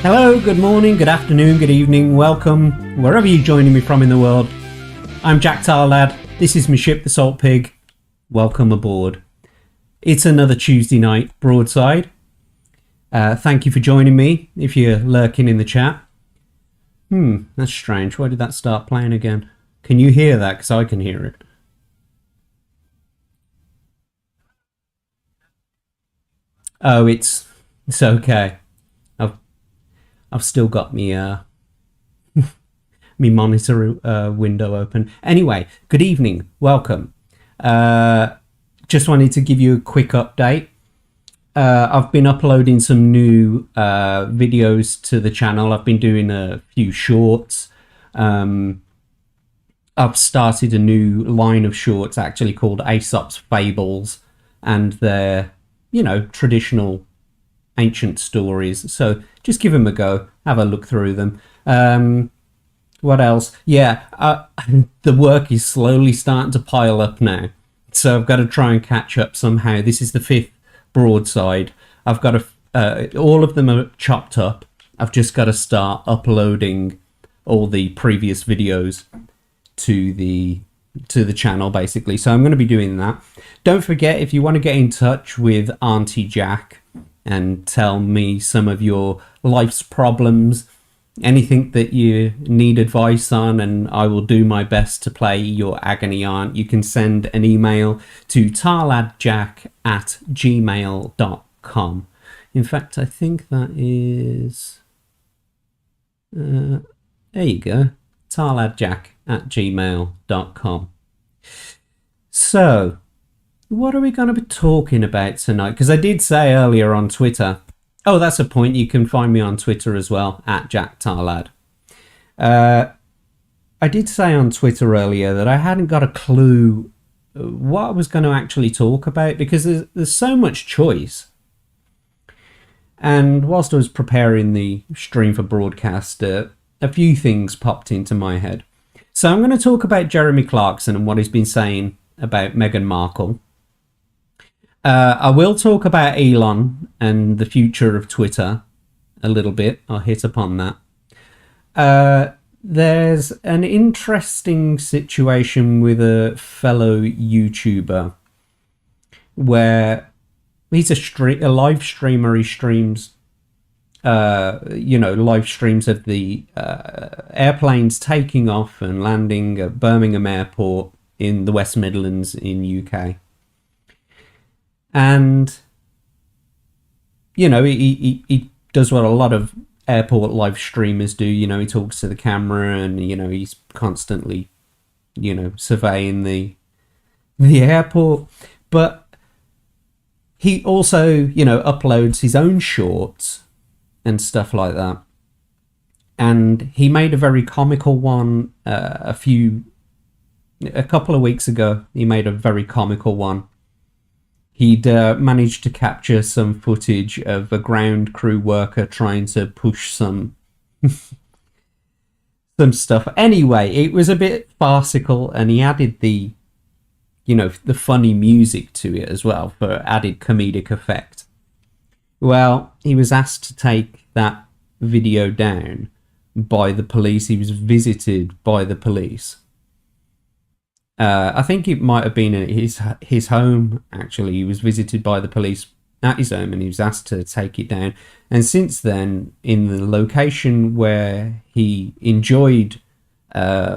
Hello, good morning, good afternoon, good evening, welcome, wherever you're joining me from in the world. I'm Jack Tarlad, this is my ship, the Salt Pig. Welcome aboard. It's another Tuesday night broadside. Thank you for joining me, if you're lurking in the chat. That's strange, why did that start playing again? Can you hear that? Because I can hear it. Oh, it's okay. I've still got me me monitor window open. Anyway, good evening, welcome. Just wanted to give you a quick update. I've been uploading some new videos to the channel. I've been doing a few shorts. I've started a new line of shorts actually called Aesop's Fables, and they're, traditional ancient stories. So just give them a go, have a look through them. What else? Yeah, the work is slowly starting to pile up now. So I've got to try and catch up somehow. This is the 5th broadside. I've got to, all of them are chopped up. I've just got to start uploading all the previous videos to the channel, basically. So I'm going to be doing that. Don't forget, if you want to get in touch with Auntie Jack and tell me some of your life's problems, anything that you need advice on, and I will do my best to play your agony aunt, you can send an email to tarladjack@gmail.com. In fact, I think that is... there you go. tarladjack@gmail.com. So, what are we going to be talking about tonight? Because I did say earlier on Twitter... Oh, that's a point. You can find me on Twitter as well, @JackTarlad. I did say on Twitter earlier that I hadn't got a clue what I was going to actually talk about, because there's so much choice. And whilst I was preparing the stream for broadcast, a few things popped into my head. So I'm going to talk about Jeremy Clarkson and what he's been saying about Meghan Markle. I will talk about Elon and the future of Twitter a little bit. I'll hit upon that. There's an interesting situation with a fellow YouTuber where he's a live streamer. He streams, live streams of the airplanes taking off and landing at Birmingham Airport in the West Midlands in UK. And, he does what a lot of airport live streamers do. He talks to the camera and, he's constantly, surveying the airport. But he also, uploads his own shorts and stuff like that. And he made a very comical one a couple of weeks ago. He made a very comical one. He'd managed to capture some footage of a ground crew worker trying to push some stuff. Anyway, it was a bit farcical, and he added the funny music to it as well for added comedic effect. Well, he was asked to take that video down by the police. He was visited by the police. I think it might have been at his home, actually. He was visited by the police at his home and he was asked to take it down. And since then, in the location where he enjoyed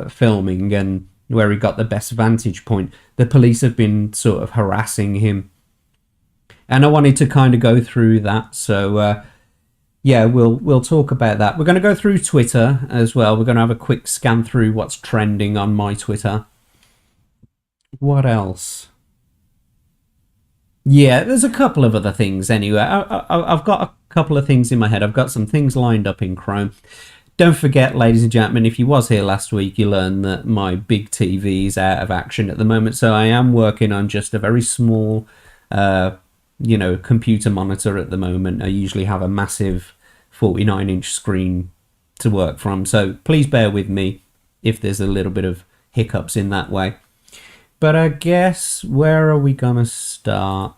filming and where he got the best vantage point, the police have been sort of harassing him. And I wanted to kind of go through that. So, we'll talk about that. We're going to go through Twitter as well. We're going to have a quick scan through what's trending on my Twitter. What else? Yeah, there's a couple of other things anyway. I've got a couple of things in my head. I've got some things lined up in Chrome. Don't forget, ladies and gentlemen, if you was here last week, you learned that my big TV is out of action at the moment. So I am working on just a very small, computer monitor at the moment. I usually have a massive 49-inch screen to work from. So please bear with me if there's a little bit of hiccups in that way. But I guess, where are we going to start?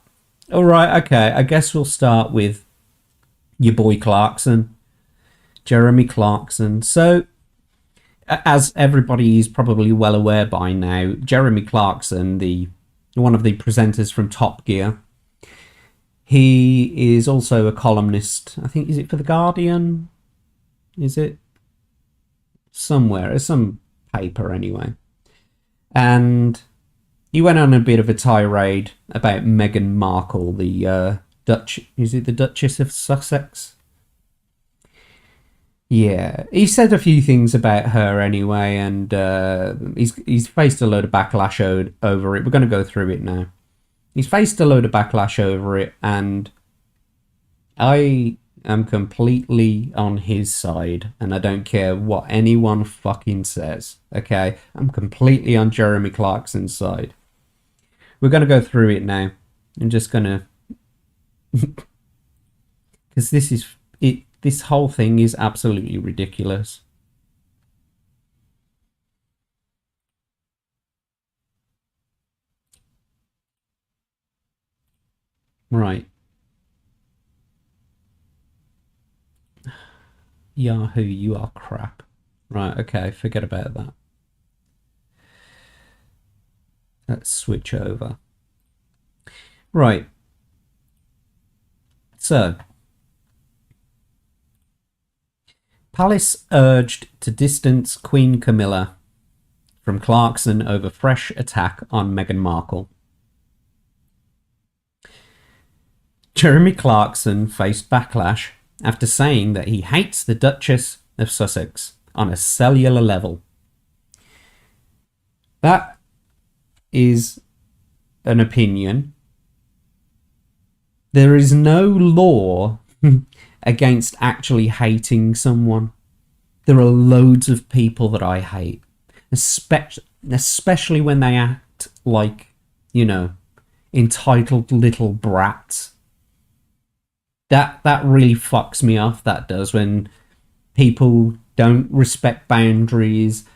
All right, okay, I guess we'll start with your boy Clarkson. Jeremy Clarkson. So, as everybody is probably well aware by now, Jeremy Clarkson, one of the presenters from Top Gear, he is also a columnist. I think, is it for The Guardian? Is it? Somewhere. It's some paper anyway. And he went on a bit of a tirade about Meghan Markle, the the Duchess of Sussex? Yeah, he said a few things about her anyway, and he's faced a load of backlash over it. We're going to go through it now. He's faced a load of backlash over it, and I am completely on his side, and I don't care what anyone fucking says, okay? I'm completely on Jeremy Clarkson's side. We're going to go through it now. I'm just going to... because this whole thing is absolutely ridiculous. Right. Yahoo, you are crap. Right, okay, forget about that. Let's switch over. Right. So, Palace urged to distance Queen Camilla from Clarkson over fresh attack on Meghan Markle. Jeremy Clarkson faced backlash after saying that he hates the Duchess of Sussex on a cellular level. That is an opinion. There is no law against actually hating someone. There are loads of people that I hate, especially when they act like, you know, entitled little brats. That really fucks me off, that does, when people don't respect boundaries.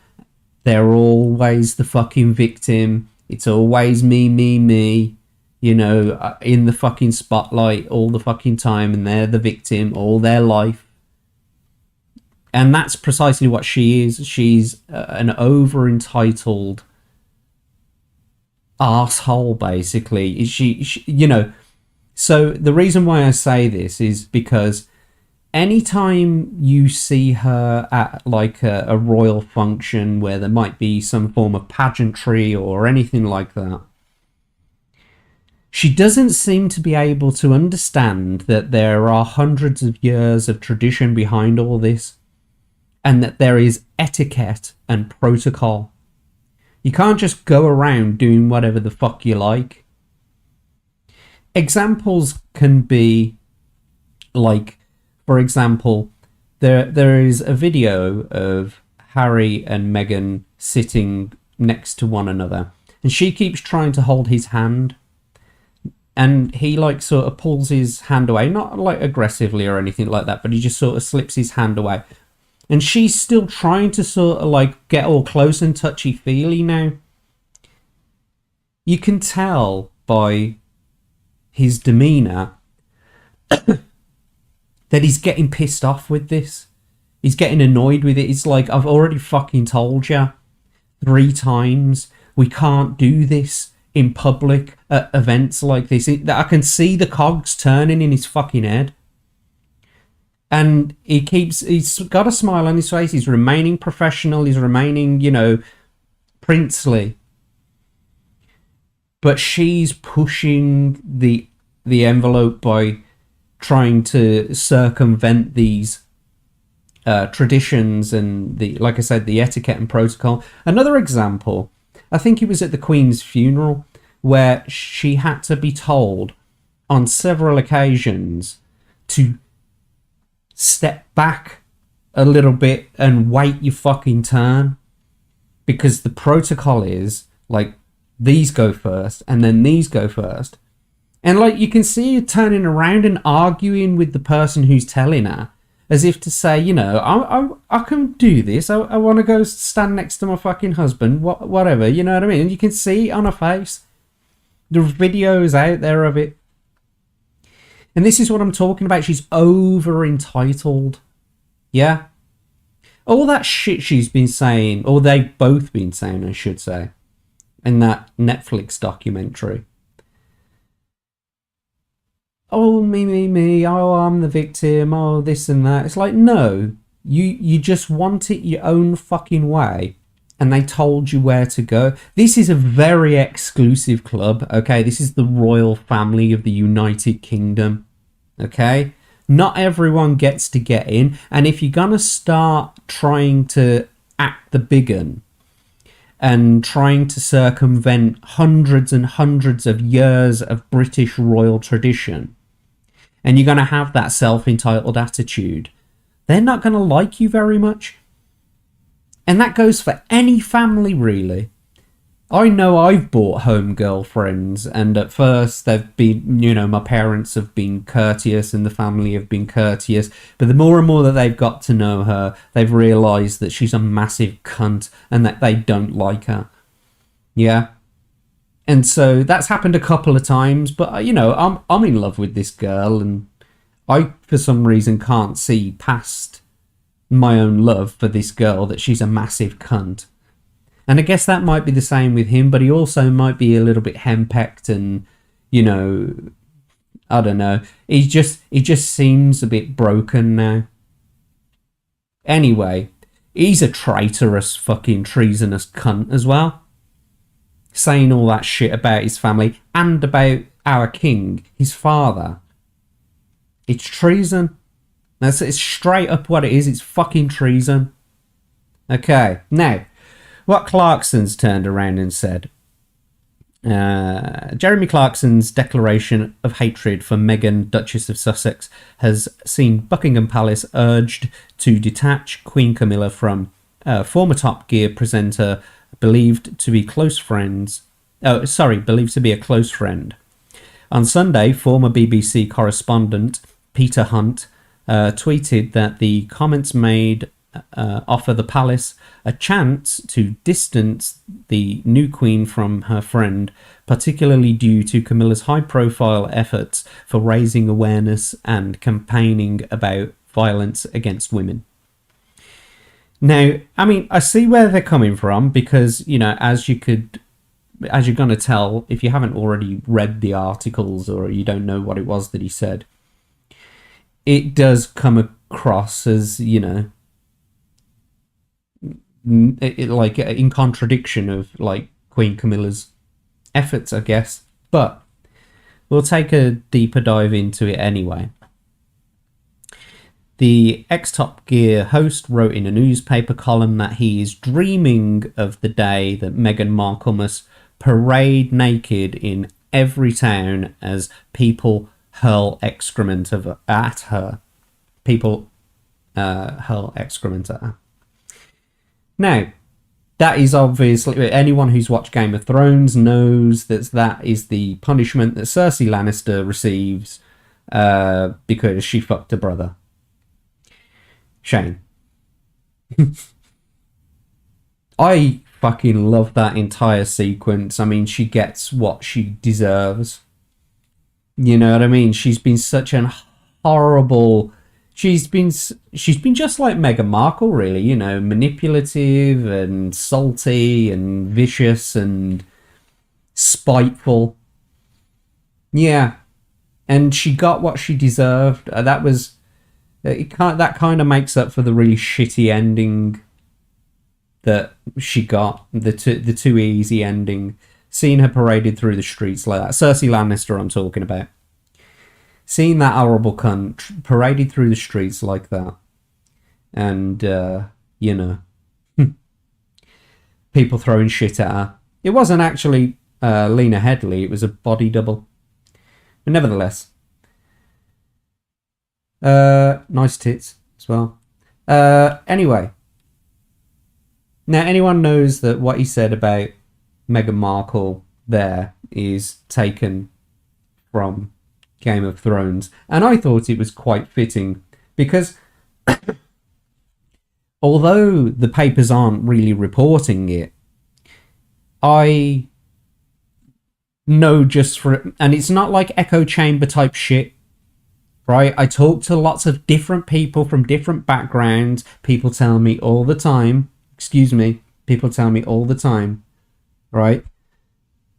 They're always the fucking victim. It's always me, you know, in the fucking spotlight all the fucking time, and they're the victim all their life. And that's precisely what she is. She's an over-entitled arsehole, basically. She, you know... So the reason why I say this is because anytime you see her at like a royal function where there might be some form of pageantry or anything like that, she doesn't seem to be able to understand that there are hundreds of years of tradition behind all this, and that there is etiquette and protocol. You can't just go around doing whatever the fuck you like. Examples can be like, for example, there is a video of Harry and Meghan sitting next to one another, and she keeps trying to hold his hand, and he like sort of pulls his hand away, not like aggressively or anything like that, but he just sort of slips his hand away, and she's still trying to sort of like get all close and touchy-feely now. You can tell by his demeanour that he's getting pissed off with this. He's getting annoyed with it. It's like, I've already fucking told you 3 times we can't do this in public at events like this. I can see the cogs turning in his fucking head. And he's got a smile on his face. He's remaining professional. He's remaining, you know, princely. But she's pushing the envelope by trying to circumvent these traditions and like I said, the etiquette and protocol. Another example, I think it was at the Queen's funeral, where she had to be told on several occasions to step back a little bit and wait your fucking turn, because the protocol is like, these go first, and then these go first. And like, you can see her turning around and arguing with the person who's telling her, as if to say, you know, I can do this. I want to go stand next to my fucking husband, whatever, you know what I mean? And you can see on her face. The videos out there of it. And this is what I'm talking about. She's over entitled. Yeah? All that shit she's been saying, or they've both been saying, I should say, in that Netflix documentary. Oh, me, oh, I'm the victim, oh, this and that. It's like, no, you just want it your own fucking way, and they told you where to go. This is a very exclusive club, okay? This is the royal family of the United Kingdom, okay? Not everyone gets to get in, and if you're gonna start trying to act the big un and trying to circumvent hundreds and hundreds of years of British royal tradition, and you're gonna have that self-entitled attitude, they're not gonna like you very much. And that goes for any family, really. I know I've bought home girlfriends, and at first they've been, my parents have been courteous and the family have been courteous, but the more and more that they've got to know her, they've realised that she's a massive cunt and that they don't like her. Yeah? And so that's happened a couple of times, but, I'm in love with this girl, and I, for some reason, can't see past my own love for this girl that she's a massive cunt. And I guess that might be the same with him, but he also might be a little bit henpecked and, I don't know. He just seems a bit broken now. Anyway, he's a traitorous fucking treasonous cunt as well. Saying all that shit about his family and about our king, his father. It's treason. It's straight up what it is. It's fucking treason. Okay, now, what Clarkson's turned around and said. Jeremy Clarkson's declaration of hatred for Meghan, Duchess of Sussex, has seen Buckingham Palace urged to detach Queen Camilla from former Top Gear presenter believed to be a close friend. On Sunday, former BBC correspondent Peter Hunt tweeted that the comments made offer the palace a chance to distance the new queen from her friend, particularly due to Camilla's high-profile efforts for raising awareness and campaigning about violence against women. Now, I mean, I see where they're coming from because, as you're going to tell if you haven't already read the articles or you don't know what it was that he said, it does come across as, like in contradiction of like Queen Camilla's efforts, I guess. But we'll take a deeper dive into it anyway. The ex-Top Gear host wrote in a newspaper column that he is dreaming of the day that Meghan Markle must parade naked in every town as people hurl excrement at her. People hurl excrement at her. Now, that is obviously... Anyone who's watched Game of Thrones knows that is the punishment that Cersei Lannister receives because she fucked her brother. Shame. I fucking love that entire sequence. I mean, she gets what she deserves. You know what I mean? She's been such an horrible... She's been just like Meghan Markle, really, manipulative and salty and vicious and spiteful. Yeah, and she got what she deserved. That kind of makes up for the really shitty ending that she got, the too easy ending. Seeing her paraded through the streets like that. Cersei Lannister, I'm talking about. Seeing that horrible cunt paraded through the streets like that. And, people throwing shit at her. It wasn't actually Lena Headey, it was a body double. But nevertheless. Nice tits as well. Anyway. Now, anyone knows that what he said about Meghan Markle there is taken from Game of Thrones. And I thought it was quite fitting because although the papers aren't really reporting it, I know just for... And it's not like echo chamber type shit. right? I talk to lots of different people from different backgrounds. People tell me all the time, excuse me, people tell me all the time, right,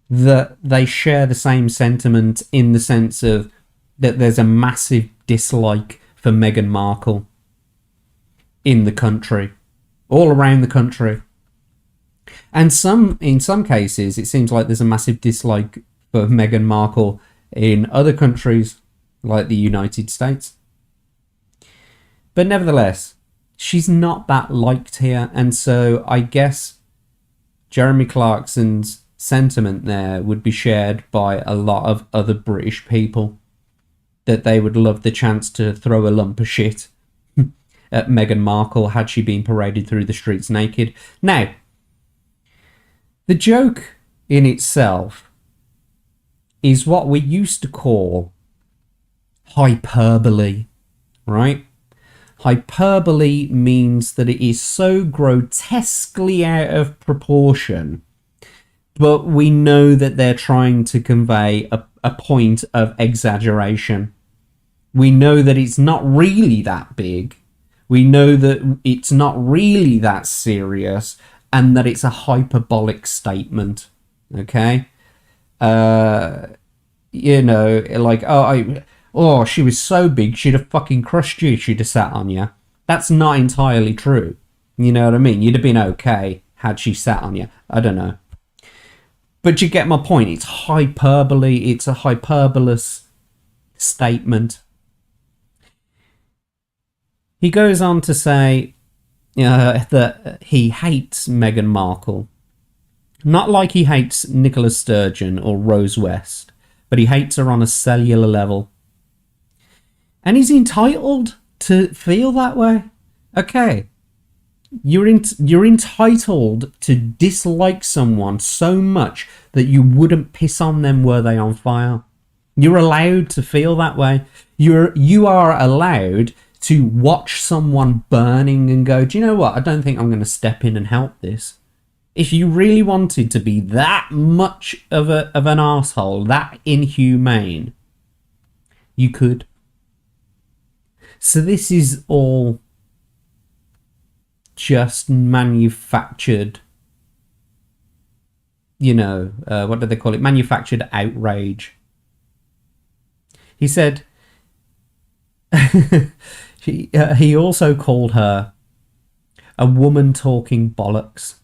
that they share the same sentiment in the sense of that there's a massive dislike for Meghan Markle in the country, all around the country. And in some cases, it seems like there's a massive dislike for Meghan Markle in other countries, like the United States. But nevertheless, she's not that liked here. And so I guess Jeremy Clarkson's sentiment there would be shared by a lot of other British people, that they would love the chance to throw a lump of shit at Meghan Markle had she been paraded through the streets naked. Now, the joke in itself is what we used to call hyperbole, right? Hyperbole means that it is so grotesquely out of proportion, but we know that they're trying to convey a point of exaggeration. We know that it's not really that big. We know that it's not really that serious, and that it's a hyperbolic statement. Okay? You know, like, oh, she was so big, she'd have fucking crushed you, she'd have sat on you. That's not entirely true. You know what I mean? You'd have been okay had she sat on you. I don't know. But you get my point. It's hyperbole. It's a hyperbolous statement. He goes on to say that he hates Meghan Markle. Not like he hates Nicola Sturgeon or Rose West, but he hates her on a cellular level. And he's entitled to feel that way. Okay. You're entitled to dislike someone so much that you wouldn't piss on them were they on fire. You're allowed to feel that way. You are allowed to watch someone burning and go, do you know what? I don't think I'm going to step in and help this. If you really wanted to be that much of an arsehole, that inhumane, you could. So this is all just manufactured, you know, what do they call it? Manufactured outrage. He said, he also called her a woman talking bollocks.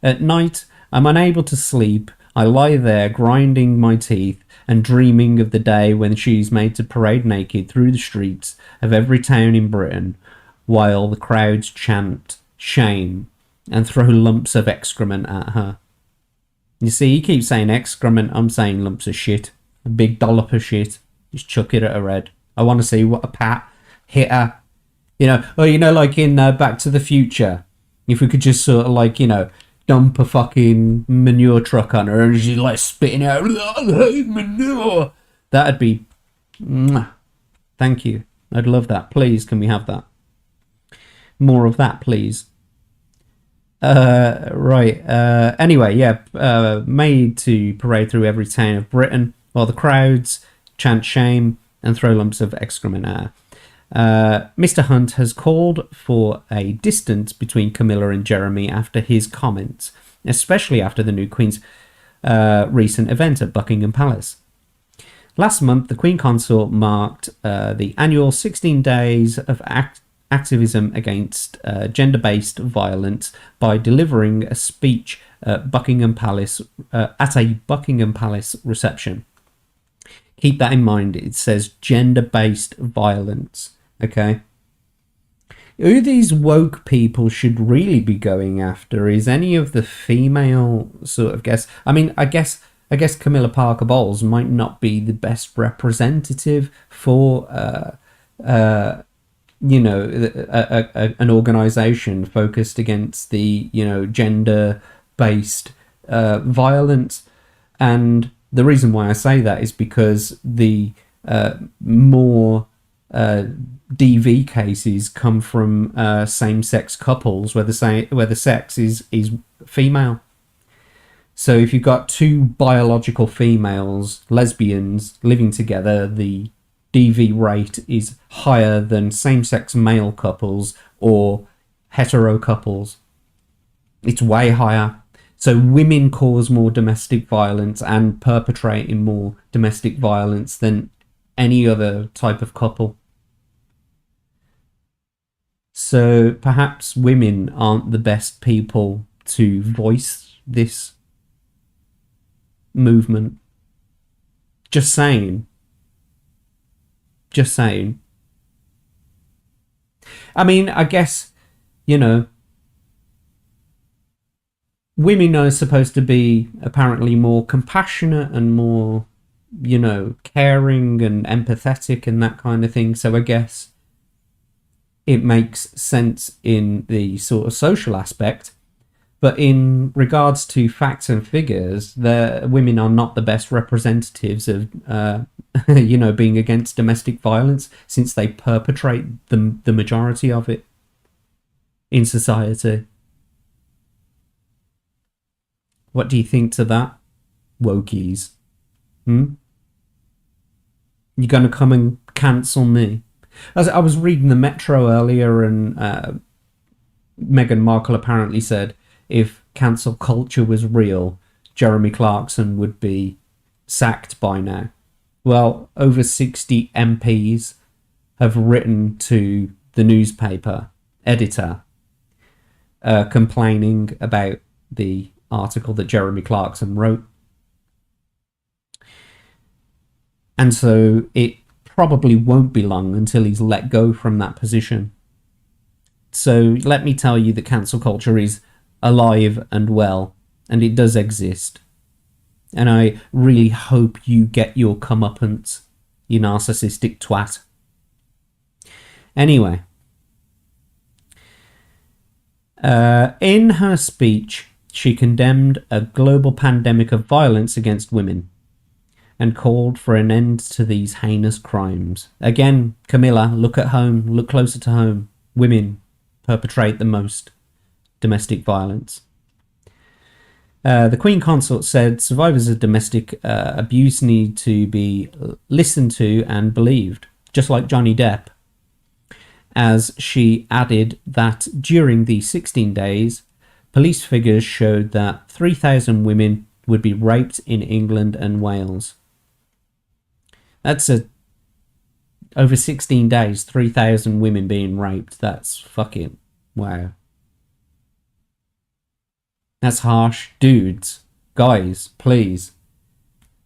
At night, I'm unable to sleep. I lie there grinding my teeth and dreaming of the day when she's made to parade naked through the streets of every town in Britain, while the crowds chant shame and throw lumps of excrement at her. You see, he keeps saying excrement, I'm saying lumps of shit. A big dollop of shit. Just chuck it at her head. I want to see what a pat hit her. You know, or you know, like in Back to the Future, if we could just sort of like, you know, dump a fucking manure truck on her and she's like spitting out manure. That'd be... Thank you. I'd love that. Please, can we have that? More of that, please. Right. Anyway, yeah. Made to parade through every town of Britain while the crowds chant shame and throw lumps of excrement at her. Mr. Hunt has called for a distance between Camilla and Jeremy after his comments, especially after the new Queen's recent event at Buckingham Palace. Last month, the Queen Consort marked the annual 16 days of activism against gender-based violence by delivering a speech at Buckingham Palace at a Buckingham Palace reception. Keep that in mind. It says gender-based violence. Okay. Who these woke people should really be going after is any of the female sort of guests. I mean, I guess Camilla Parker Bowles might not be the best representative for you know, an organization focused against the, you know, gender-based violence. And the reason why I say that is because the more DV cases come from same-sex couples where the sex is female. So if you've got two biological females, lesbians, living together, the DV rate is higher than same-sex male couples or hetero couples. It's way higher. So women cause more domestic violence and perpetrate more domestic violence than any other type of couple. So perhaps women aren't the best people to voice this movement. Just saying. Just saying. I mean, I guess, you know, women are supposed to be apparently more compassionate and more, you know, caring and empathetic and that kind of thing. So I guess it makes sense in the sort of social aspect. But in regards to facts and figures, the women are not the best representatives of, you know, being against domestic violence, since they perpetrate the majority of it in society. What do you think to that, wokies? You're going to come and cancel me? As I was reading the Metro earlier, and Meghan Markle apparently said if cancel culture was real, Jeremy Clarkson would be sacked by now. Well, over 60 MPs have written to the newspaper editor complaining about the article that Jeremy Clarkson wrote. And so it probably won't be long until he's let go from that position. So let me tell you that cancel culture is alive and well, and it does exist. And I really hope you get your comeuppance, you narcissistic twat. Anyway, in her speech, she condemned a global pandemic of violence against women and called for an end to these heinous crimes. Again, Camilla, look at home, look closer to home. Women perpetrate the most domestic violence. The Queen Consort said survivors of domestic abuse need to be listened to and believed, just like Johnny Depp, as she added that during the 16 days, police figures showed that 3,000 women would be raped in England and Wales. That's over 16 days, 3,000 women being raped. That's fucking wow. That's harsh. Dudes, guys, please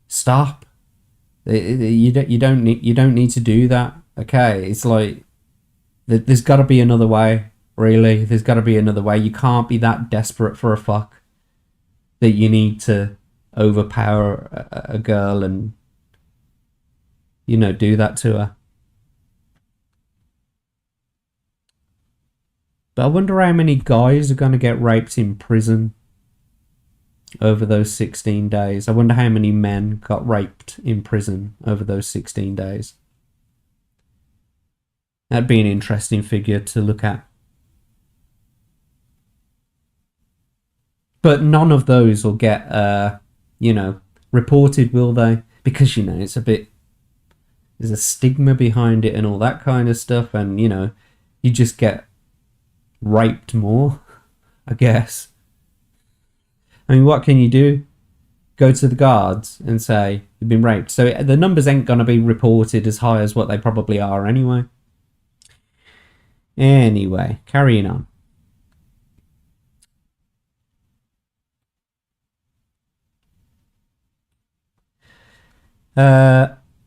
stop. You don't need to do that. Okay, it's like there's got to be another way. Really, there's got to be another way. You can't be that desperate for a fuck that you need to overpower a girl and, you know, do that to her. But I wonder how many guys are going to get raped in prison over those 16 days. I wonder how many men got raped in prison over those 16 days. That'd be an interesting figure to look at. But none of those will get, you know, reported, will they? Because, you know, it's a bit... There's a stigma behind it and all that kind of stuff. And, you know, you just get raped more, I guess. I mean, what can you do? Go to the guards and say you've been raped. So the numbers ain't going to be reported as high as what they probably are anyway. Anyway, carrying on.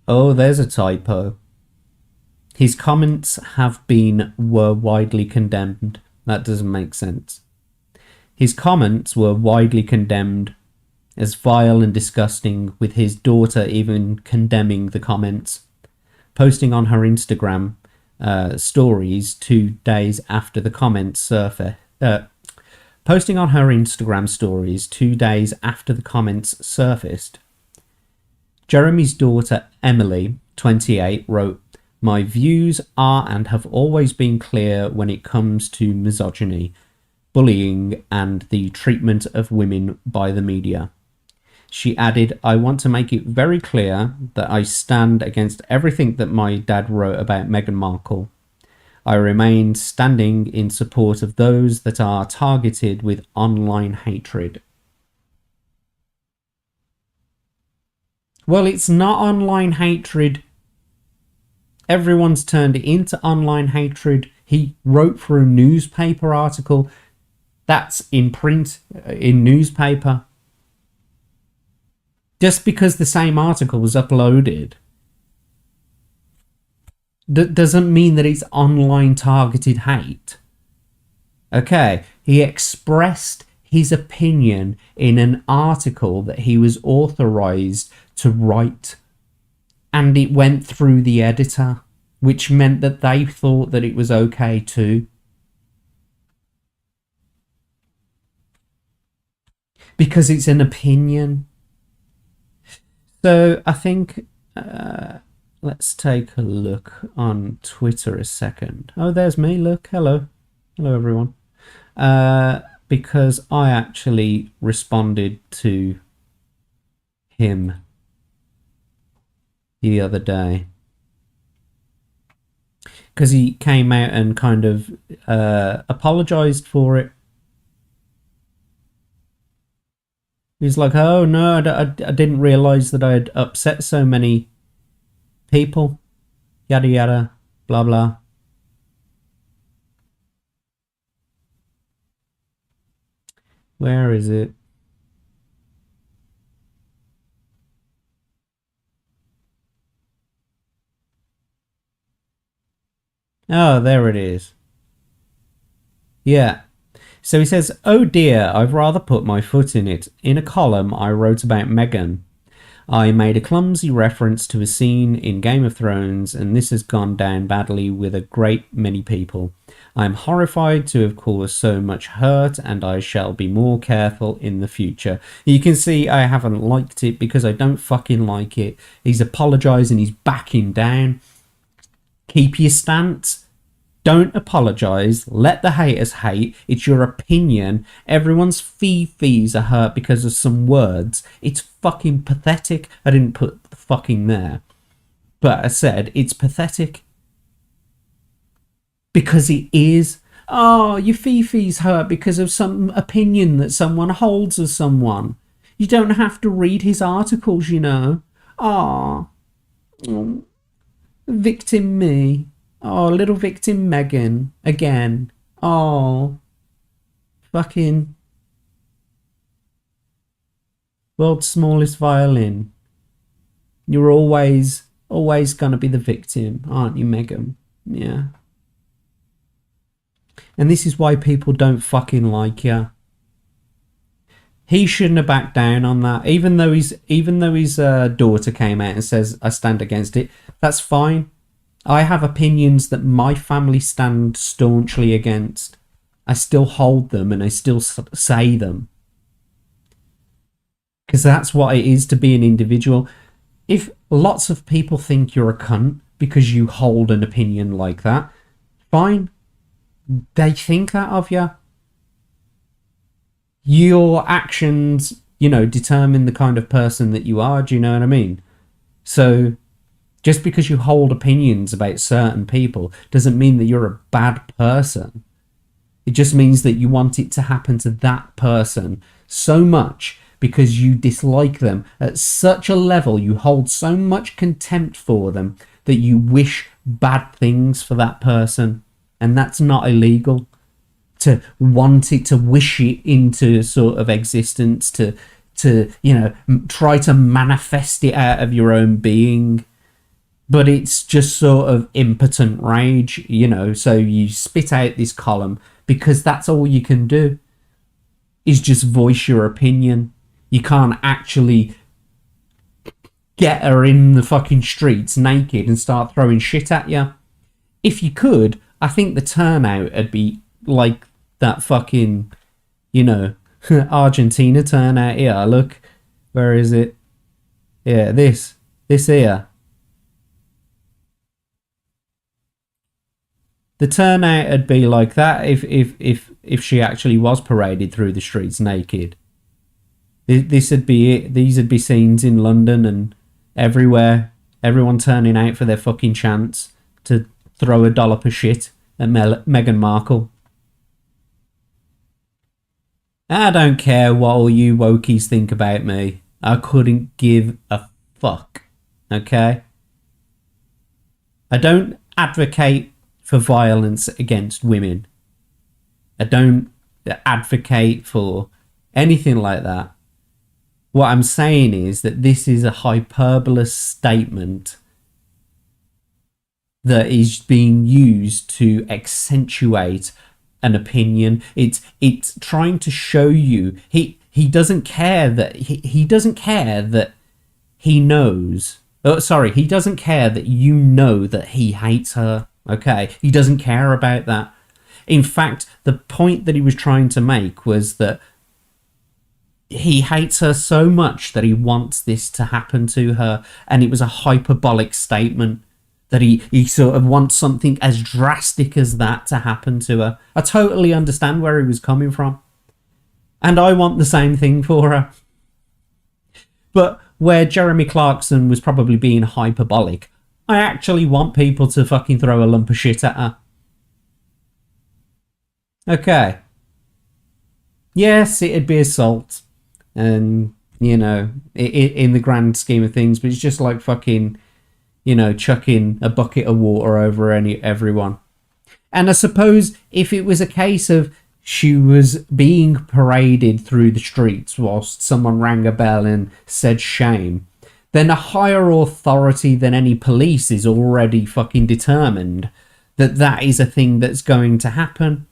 Oh, there's a typo. His comments were widely condemned. That doesn't make sense. His comments were widely condemned as vile and disgusting, with his daughter even condemning the comments, posting on her Instagram stories 2 days after the comments surfaced. Posting on her Instagram stories 2 days after the comments surfaced. Jeremy's daughter Emily, 28, wrote, "My views are and have always been clear when it comes to misogyny, bullying, and the treatment of women by the media. She added, I want to make it very clear that I stand against everything that my dad wrote about Meghan Markle. I remain standing in support of those that are targeted with online hatred. Well, it's not online hatred. Everyone's turned it into online hatred. He wrote for a newspaper article. That's in print, in newspaper. Just because the same article was uploaded doesn't mean that it's online targeted hate. Okay, he expressed his opinion in an article that he was authorized to write, and it went through the editor, which meant that they thought that it was okay too. Because it's an opinion. So I think let's take a look on Twitter a second. Oh, there's me. Look, hello everyone. Because I actually responded to him the other day, because he came out and kind of apologized for it. He's like, oh no, I didn't realize that I had upset so many people. Yada yada, blah blah. Where is it? Oh, there it is. Yeah. So he says, oh dear, I've rather put my foot in it. In a column I wrote about Meghan, I made a clumsy reference to a scene in Game of Thrones, and this has gone down badly with a great many people. I'm horrified to have caused so much hurt, and I shall be more careful in the future. You can see I haven't liked it because I don't fucking like it. He's apologising, he's backing down. Keep your stance. Don't apologise. Let the haters hate. It's your opinion. Everyone's fees are hurt because of some words. It's fucking pathetic. I didn't put the fucking there, but I said it's pathetic. Because it is. Oh, your fees hurt because of some opinion that someone holds of someone. You don't have to read his articles, you know. Oh, victim me. Oh, little victim Meghan. Again. Oh. Fucking. World's smallest violin. You're always gonna be the victim, aren't you, Meghan? Yeah. And this is why people don't fucking like you. He shouldn't have backed down on that. Even though his daughter came out and says, I stand against it. That's fine. I have opinions that my family stand staunchly against. I still hold them and I still say them. Because that's what it is to be an individual. If lots of people think you're a cunt because you hold an opinion like that, fine. They think that of you. Your actions, determine the kind of person that you are. Do you know what I mean? So just because you hold opinions about certain people doesn't mean that you're a bad person. It just means that you want it to happen to that person so much because you dislike them at such a level, you hold so much contempt for them that you wish bad things for that person. And that's not illegal. To want it, to wish it into sort of existence, to try to manifest it out of your own being. But it's just sort of impotent rage, so you spit out this column because that's all you can do is just voice your opinion. You can't actually get her in the fucking streets naked and start throwing shit at you. If you could, I think the turnout would be like that fucking, Argentina turnout here. Look, where is it? Yeah, this here. The turnout would be like that if she actually was paraded through the streets naked. This would be it. These would be scenes in London and everywhere. Everyone turning out for their fucking chance to throw a dollop of shit at Meghan Markle. I don't care what all you wokies think about me. I couldn't give a fuck. Okay? I don't advocate for violence against women. I don't advocate for anything like that. What I'm saying is that this is a hyperbolous statement that is being used to accentuate an opinion. It's trying to show you he doesn't care that he doesn't care that he knows. Oh, sorry, he doesn't care that you know that he hates her. Okay, he doesn't care about that. In fact, the point that he was trying to make was that he hates her so much that he wants this to happen to her, and it was a hyperbolic statement that he sort of wants something as drastic as that to happen to her. I totally understand where he was coming from, and I want the same thing for her. But where Jeremy Clarkson was probably being hyperbolic, I actually want people to fucking throw a lump of shit at her. Okay. Yes, it'd be assault. And, you know, in the grand scheme of things, but it's just like fucking, you know, chucking a bucket of water over everyone. And I suppose if it was a case of she was being paraded through the streets whilst someone rang a bell and said shame, then a higher authority than any police is already fucking determined that that is a thing that's going to happen.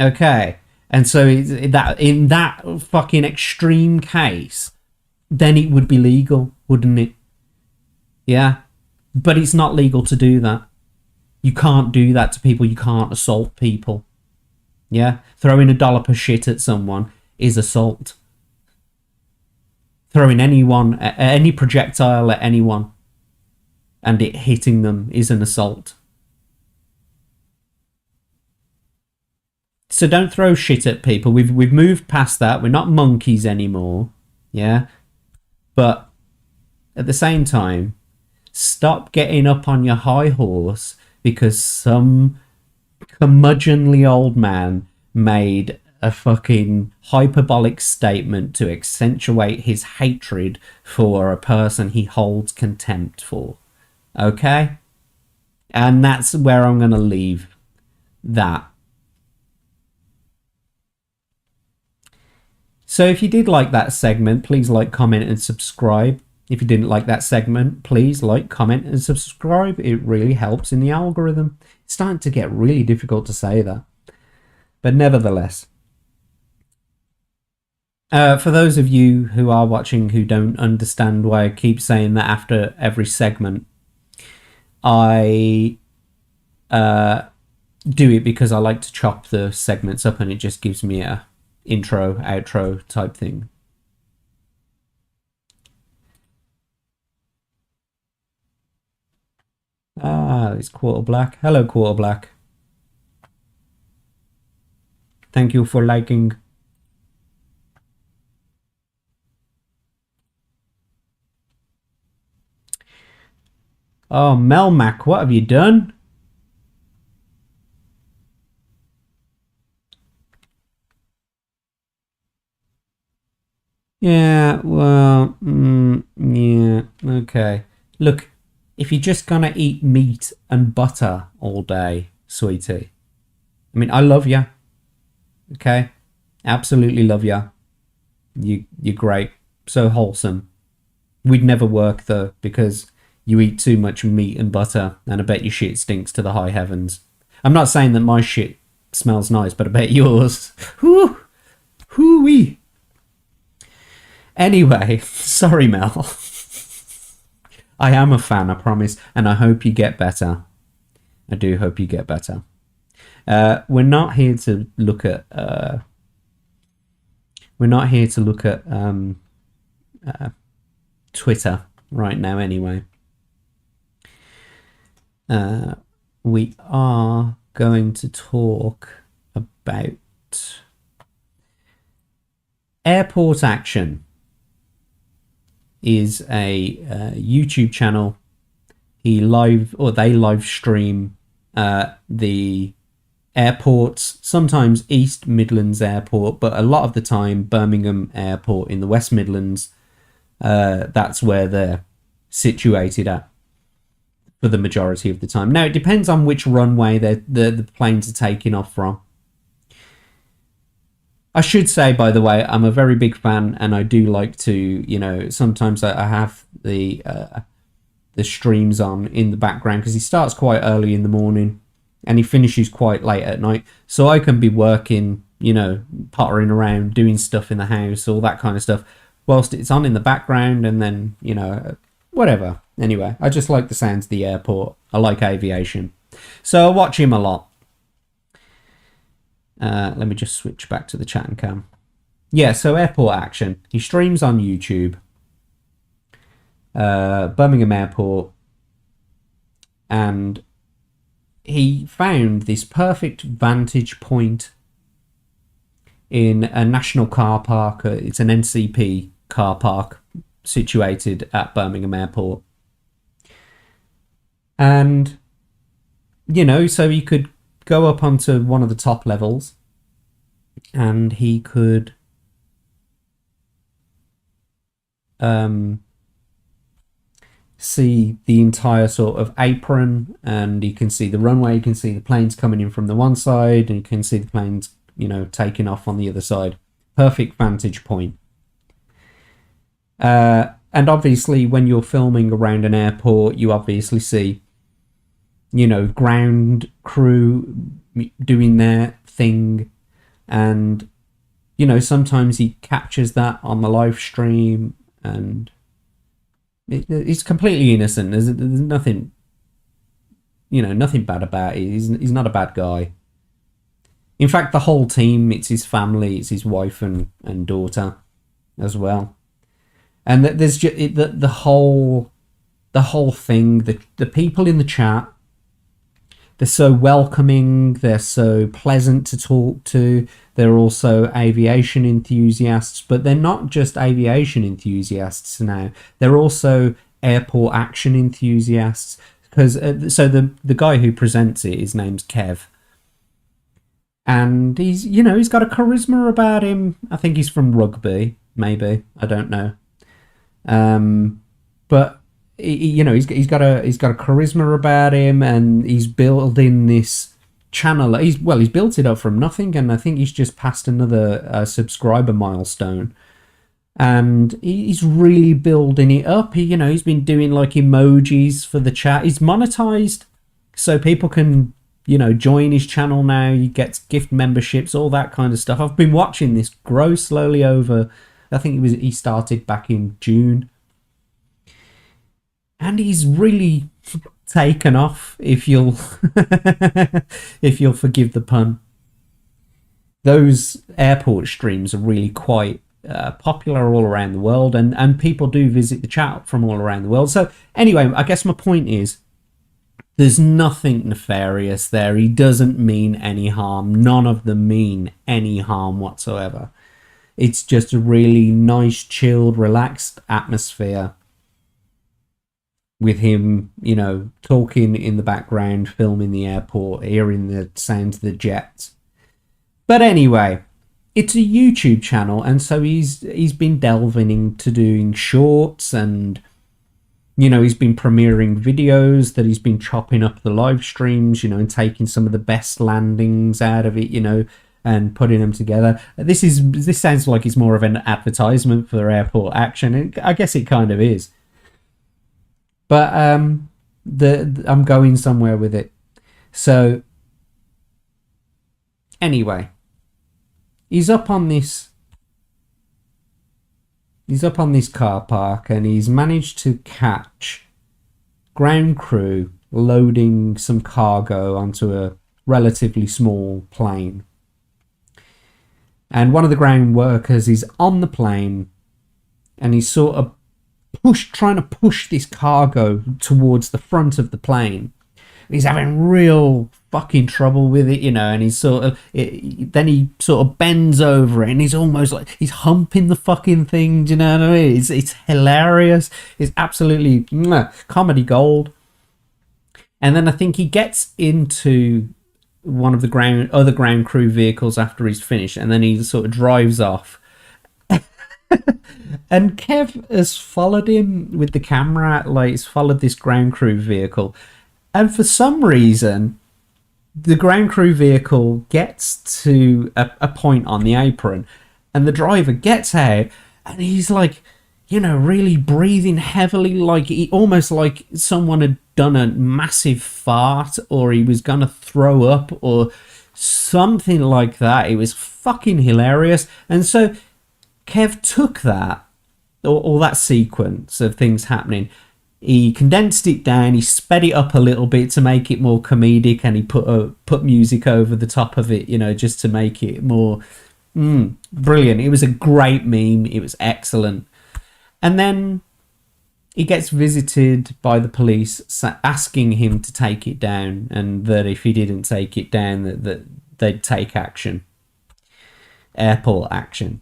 Okay. And so that in that fucking extreme case, then it would be legal, wouldn't it? Yeah. But it's not legal to do that. You can't do that to people. You can't assault people. Yeah. Throwing a dollop of shit at someone is assault. Throwing any projectile at anyone and it hitting them is an assault. So don't throw shit at people. We've moved past that. We're not monkeys anymore. Yeah. But at the same time, stop getting up on your high horse because some curmudgeonly old man made a fucking hyperbolic statement to accentuate his hatred for a person he holds contempt for. Okay? And that's where I'm going to leave that. So if you did like that segment, please like, comment, and subscribe. If you didn't like that segment, please like, comment, and subscribe. It really helps in the algorithm. It's starting to get really difficult to say that. But nevertheless, for those of you who are watching who don't understand why I keep saying that after every segment, I do it because I like to chop the segments up and it just gives me a intro, outro type thing. Ah, it's Quarter Black. Hello, Quarter Black. Thank you for liking. Oh, Melmac, what have you done? Yeah, well, yeah, okay. Look, if you're just gonna eat meat and butter all day, sweetie, I mean, I love you. Okay? Absolutely love you. You're great. So wholesome. We'd never work, though, because you eat too much meat and butter, and I bet your shit stinks to the high heavens. I'm not saying that my shit smells nice, but I bet yours. Whoo! Hoo-wee! Anyway, sorry, Mel. I am a fan, I promise, and I hope you get better. I do hope you get better. We're not here to look at. We're not here to look at Twitter right now, anyway. We are going to talk about Airport Action is a YouTube channel. They live stream the airports, sometimes East Midlands Airport, but a lot of the time Birmingham Airport in the West Midlands. That's where they're situated at for the majority of the time. Now, it depends on which runway the planes are taking off from. I should say, by the way, I'm a very big fan, and I do like to, sometimes I have the streams on in the background, because he starts quite early in the morning and he finishes quite late at night. So I can be working, pottering around, doing stuff in the house, all that kind of stuff, whilst it's on in the background, and then, whatever. Anyway, I just like the sounds of the airport. I like aviation. So I watch him a lot. Let me just switch back to the chat and cam. Yeah, so Airport Action. He streams on YouTube. Birmingham Airport. And he found this perfect vantage point in a national car park. It's an NCP car park situated at Birmingham Airport. And, so he could go up onto one of the top levels and he could see the entire sort of apron, and you can see the runway, you can see the planes coming in from the one side, and you can see the planes, taking off on the other side. Perfect vantage point. And obviously when you're filming around an airport, you obviously see, ground crew doing their thing, and, sometimes he captures that on the live stream, and it's completely innocent. There's nothing, nothing bad about it. He's not a bad guy. In fact, the whole team, it's his family, it's his wife and daughter as well. And there's just the whole thing, the people in the chat, they're so welcoming, they're so pleasant to talk to. They're also aviation enthusiasts, but they're not just aviation enthusiasts now. They're also airport action enthusiasts. Because so the guy who presents it, his name's Kev, and he's got a charisma about him. I think he's from rugby, maybe, I don't know. But he's got a charisma about him, and he's building this channel. He's built it up from nothing, and I think he's just passed another subscriber milestone, and he's really building it up. He's been doing like emojis for the chat. He's monetized, so people can join his channel now. He gets gift memberships, all that kind of stuff. I've been watching this grow slowly over. I think he started back in June. And he's really taken off, if you'll forgive the pun. Those airport streams are really quite popular all around the world, and people do visit the chat from all around the world. So anyway, I guess my point is, there's nothing nefarious there. He doesn't mean any harm. None of them mean any harm whatsoever. It's just a really nice, chilled, relaxed atmosphere with him, talking in the background, filming the airport, hearing the sounds of the jets. But anyway, it's a YouTube channel, and so he's been delving into doing shorts, and he's been premiering videos that he's been chopping up the live streams, and taking some of the best landings out of it, and putting them together. This sounds like it's more of an advertisement for Airport Action, and I guess it kind of is. But I'm going somewhere with it. So anyway, he's up on this car park, and he's managed to catch ground crew loading some cargo onto a relatively small plane. And one of the ground workers is on the plane, and he's sort of trying to push this cargo towards the front of the plane. he's having real fucking trouble with it, and he's then he sort of bends over it, and he's almost like he's humping the fucking thing. Do you know what I mean? It's hilarious. It's absolutely comedy gold. And then I think he gets into one of the other ground crew vehicles after he's finished, and then he sort of drives off. And Kev has followed him with the camera, like he's followed this ground crew vehicle, and for some reason the ground crew vehicle gets to a point on the apron, and the driver gets out, and he's like, really breathing heavily, like almost like someone had done a massive fart, or he was gonna throw up, or something like that. It was fucking hilarious. And so Kev took that, or that sequence of things happening, he condensed it down, he sped it up a little bit to make it more comedic, and he put music over the top of it, just to make it more brilliant. It was a great meme. It was excellent. And then he gets visited by the police asking him to take it down, and that if he didn't take it down, that they'd take action. Airport action.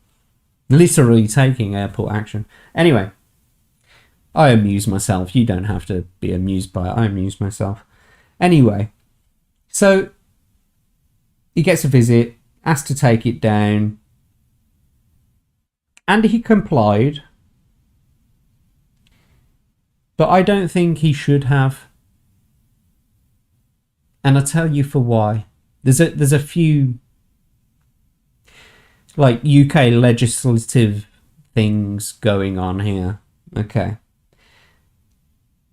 Literally taking airport action. Anyway, I amuse myself. You don't have to be amused by it. I amuse myself. Anyway, so he gets a visit, asked to take it down, and he complied. But I don't think he should have. And I'll tell you for why. There's a few like UK legislative things going on here. Okay.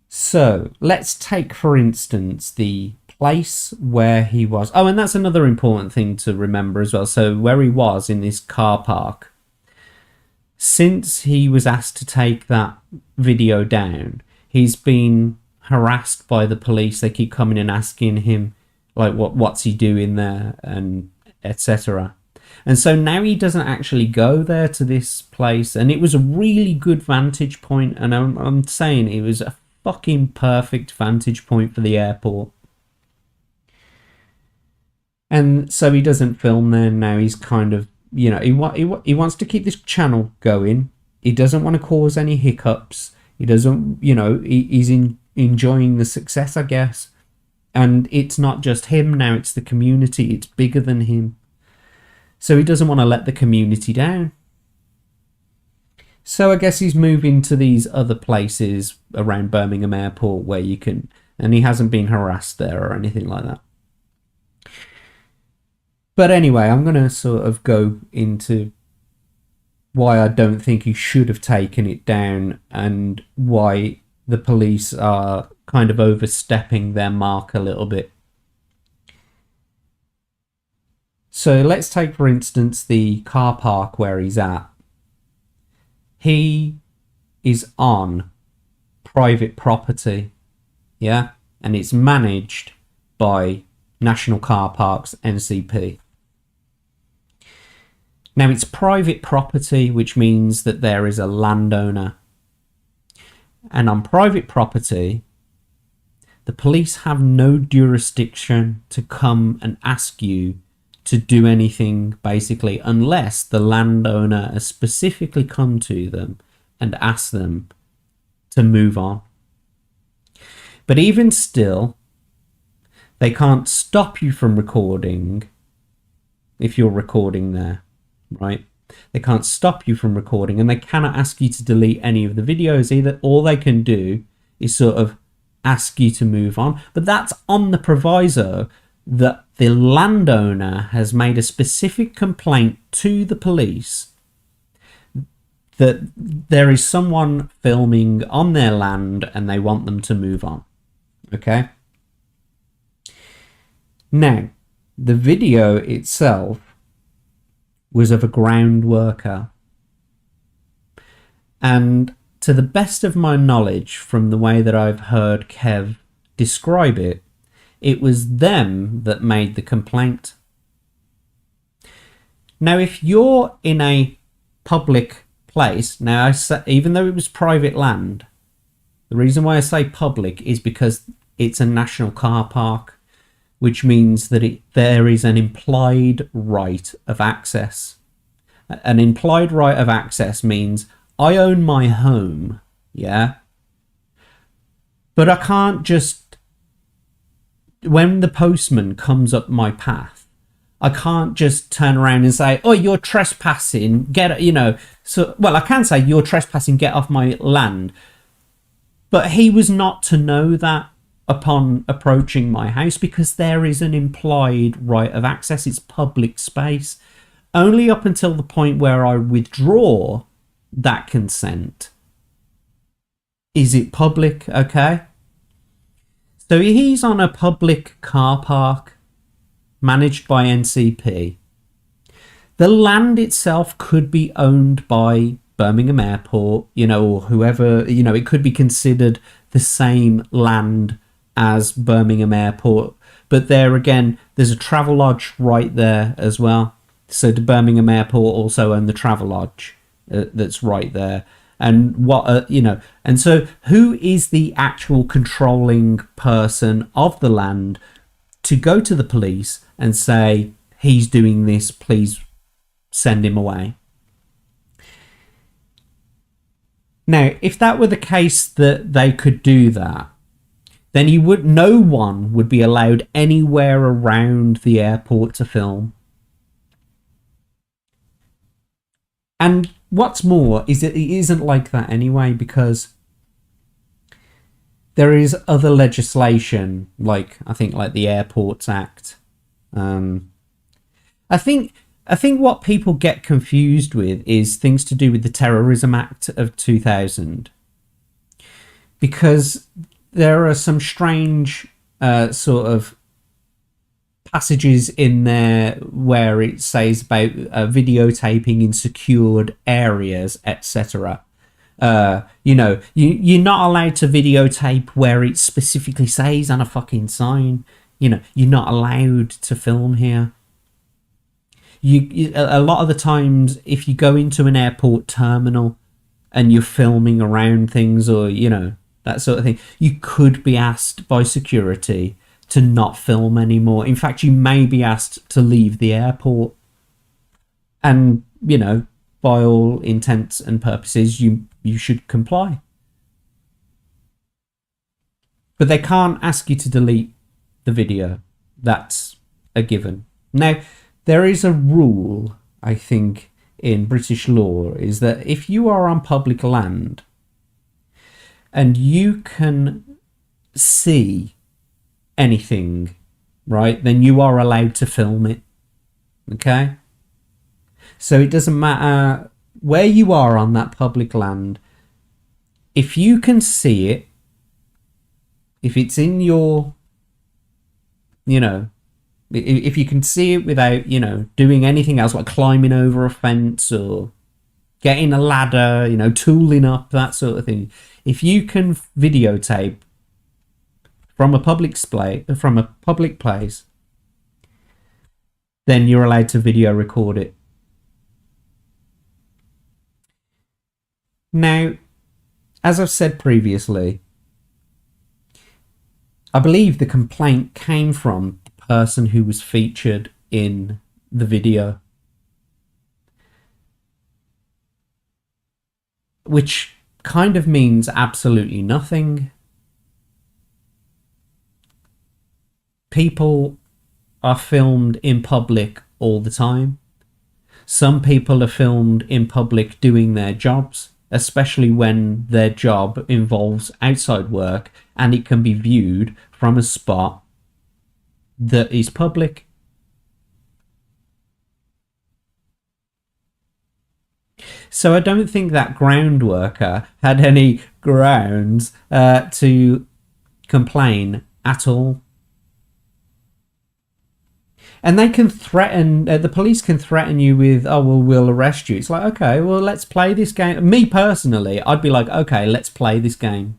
So let's take, for instance, the place where he was. Oh, and that's another important thing to remember as well. So where he was in this car park, since he was asked to take that video down, he's been harassed by the police. They keep coming and asking him, like, what's he doing there, and etc. And so now he doesn't actually go there to this place. And it was a really good vantage point. And I'm saying it was a fucking perfect vantage point for the airport. And so he doesn't film there now. He's kind of, he wants to keep this channel going. He doesn't want to cause any hiccups. He doesn't, he's enjoying the success, I guess. And it's not just him now, it's the community. It's bigger than him. So he doesn't want to let the community down. So I guess he's moving to these other places around Birmingham Airport where you can, and he hasn't been harassed there or anything like that. But anyway, I'm going to sort of go into why I don't think he should have taken it down, and why the police are kind of overstepping their mark a little bit. So let's take, for instance, the car park where he's at. He is on private property, yeah? And it's managed by National Car Parks, NCP. Now, it's private property, which means that there is a landowner. And on private property, the police have no jurisdiction to come and ask you to do anything, basically, unless the landowner has specifically come to them and asked them to move on. But even still, they can't stop you from recording if you're recording there, right? They can't stop you from recording, and they cannot ask you to delete any of the videos either. All they can do is sort of ask you to move on. But that's on the proviso that the landowner has made a specific complaint to the police that there is someone filming on their land and they want them to move on. Okay? Now, the video itself was of a ground worker. And to the best of my knowledge, from the way that I've heard Kev describe it, it was them that made the complaint. Now, if you're in a public place, now I say, even though it was private land, the reason why I say public is because it's a national car park, which means that there is an implied right of access. An implied right of access means I own my home, yeah? But I can't just, when the postman comes up my path, I can't just turn around and say, oh, you're trespassing, well, I can say you're trespassing, get off my land. But he was not to know that upon approaching my house, because there is an implied right of access. It's public space. Only up until the point where I withdraw that consent is it public, okay? So he's on a public car park managed by NCP. The land itself could be owned by Birmingham Airport, or whoever, it could be considered the same land as Birmingham Airport. But there again, there's a Travelodge right there as well. So the Birmingham Airport also own the Travelodge that's right there. And and so who is the actual controlling person of the land to go to the police and say, he's doing this, please send him away? Now, if that were the case that they could do that, then no one would be allowed anywhere around the airport to film. And what's more is that it isn't like that anyway, because there is other legislation, like the Airports Act. I think what people get confused with is things to do with the Terrorism Act of 2000, because there are some strange sort of passages in there where it says about videotaping in secured areas, etc. You're not allowed to videotape where it specifically says on a fucking sign. You're not allowed to film here. A lot of the times, if you go into an airport terminal and you're filming around things, or that sort of thing, you could be asked by security to not film anymore. In fact, you may be asked to leave the airport. And, by all intents and purposes, you should comply. But they can't ask you to delete the video. That's a given. Now, there is a rule, I think, in British law, is that if you are on public land and you can see anything, right, then you are allowed to film it. Okay? So it doesn't matter where you are on that public land. If you can see it, if it's in your, if you can see it without, doing anything else, like climbing over a fence or getting a ladder, tooling up, that sort of thing. If you can videotape from a public place, then you're allowed to video record it. Now, as I've said previously, I believe the complaint came from the person who was featured in the video, which kind of means absolutely nothing. People are filmed in public all the time. Some people are filmed in public doing their jobs, especially when their job involves outside work and it can be viewed from a spot that is public. So I don't think that ground worker had any grounds to complain at all. And they can threaten, the police can threaten you with, oh, well, we'll arrest you. It's like, okay, well, let's play this game. Me personally, I'd be like, okay, let's play this game.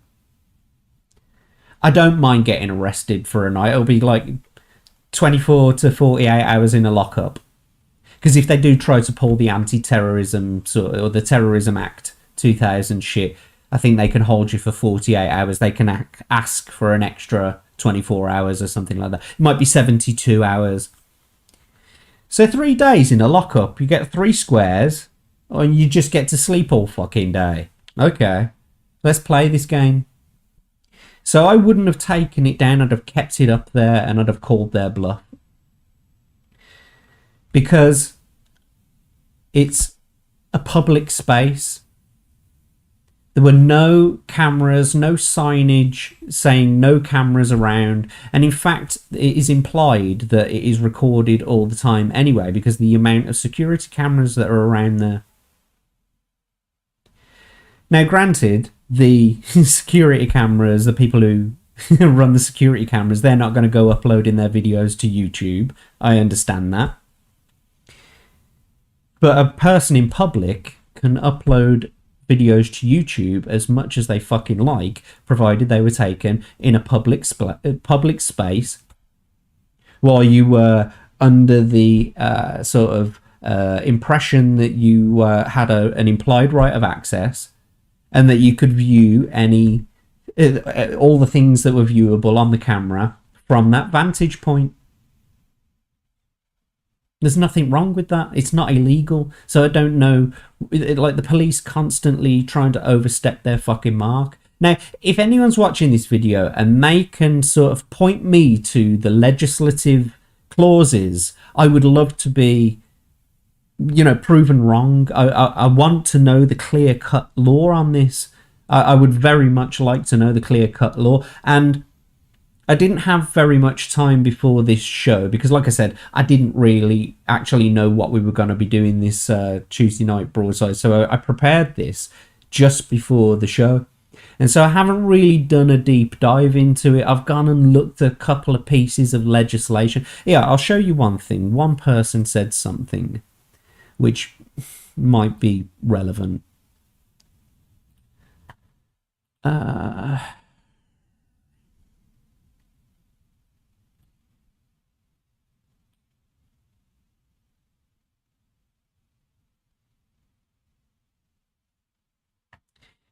I don't mind getting arrested for a night. It'll be like 24 to 48 hours in a lockup. Because if they do try to pull the anti-terrorism or the Terrorism Act 2000 shit, I think they can hold you for 48 hours. They can ask for an extra 24 hours or something like that. It might be 72 hours. So 3 days in a lockup, you get 3 squares, and you just get to sleep all fucking day. Okay, let's play this game. So I wouldn't have taken it down. I'd have kept it up there, and I'd have called their bluff. Because it's a public space. There were no cameras, no signage saying no cameras around. And in fact, it is implied that it is recorded all the time anyway, because the amount of security cameras that are around there. Now, granted, the security cameras, the people who run the security cameras, they're not going to go uploading their videos to YouTube. I understand that. But a person in public can upload videos to YouTube as much as they fucking like, provided they were taken in a public space while you were under the sort of impression that you had an implied right of access, and that you could view any all the things that were viewable on the camera from that vantage point. There's nothing wrong with that. It's not illegal. So I don't know, like the police constantly trying to overstep their fucking mark. Now, if anyone's watching this video and they can sort of point me to the legislative clauses, I would love to be, proven wrong. I want to know the clear-cut law on this. I would very much like to know the clear-cut law. And I didn't have very much time before this show because, like I said, I didn't really actually know what we were going to be doing this Tuesday Night Broadside. So I prepared this just before the show. And so I haven't really done a deep dive into it. I've gone and looked at a couple of pieces of legislation. Yeah, I'll show you one thing. One person said something which might be relevant.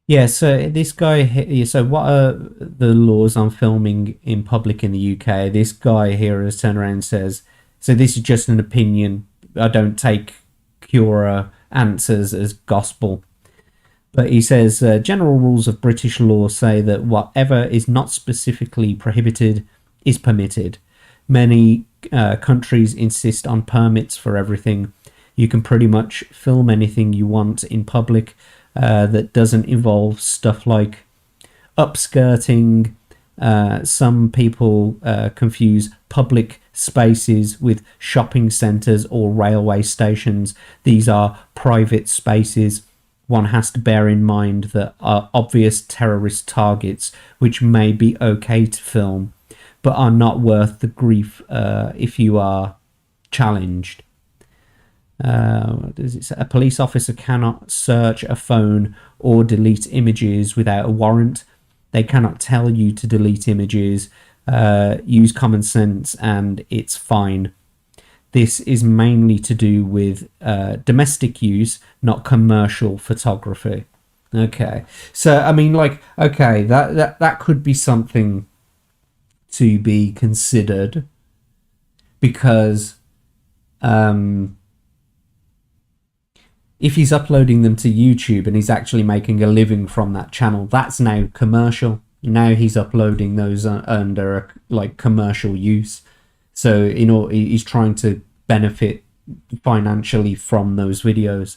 Yeah, so this guy, so what are the laws on filming in public in the UK? This guy here has turned around and says, so this is just an opinion. I don't take Cura answers as gospel. But he says, general rules of British law say that whatever is not specifically prohibited is permitted. Many countries insist on permits for everything. You can pretty much film anything you want in public. That doesn't involve stuff like upskirting. Some people confuse public spaces with shopping centres or railway stations. These are private spaces. One has to bear in mind that are obvious terrorist targets, which may be okay to film, but are not worth the grief if you are challenged. Does it say? A police officer cannot search a phone or delete images without a warrant. They cannot tell you to delete images. Use common sense and it's fine. This is mainly to do with domestic use, not commercial photography. Okay, so I mean, like, okay, that could be something to be considered because if he's uploading them to YouTube and he's actually making a living from that channel, that's now commercial. Now he's uploading those under like commercial use. So he's trying to benefit financially from those videos.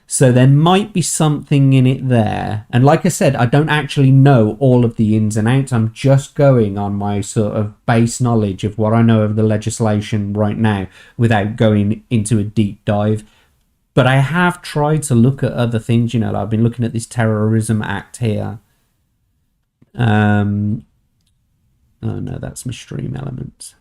So there might be something in it there. And like I said, I don't actually know all of the ins and outs. I'm just going on my sort of base knowledge of what I know of the legislation right now without going into a deep dive. But I have tried to look at other things, I've been looking at this Terrorism Act here. Oh no, that's my Stream Elements.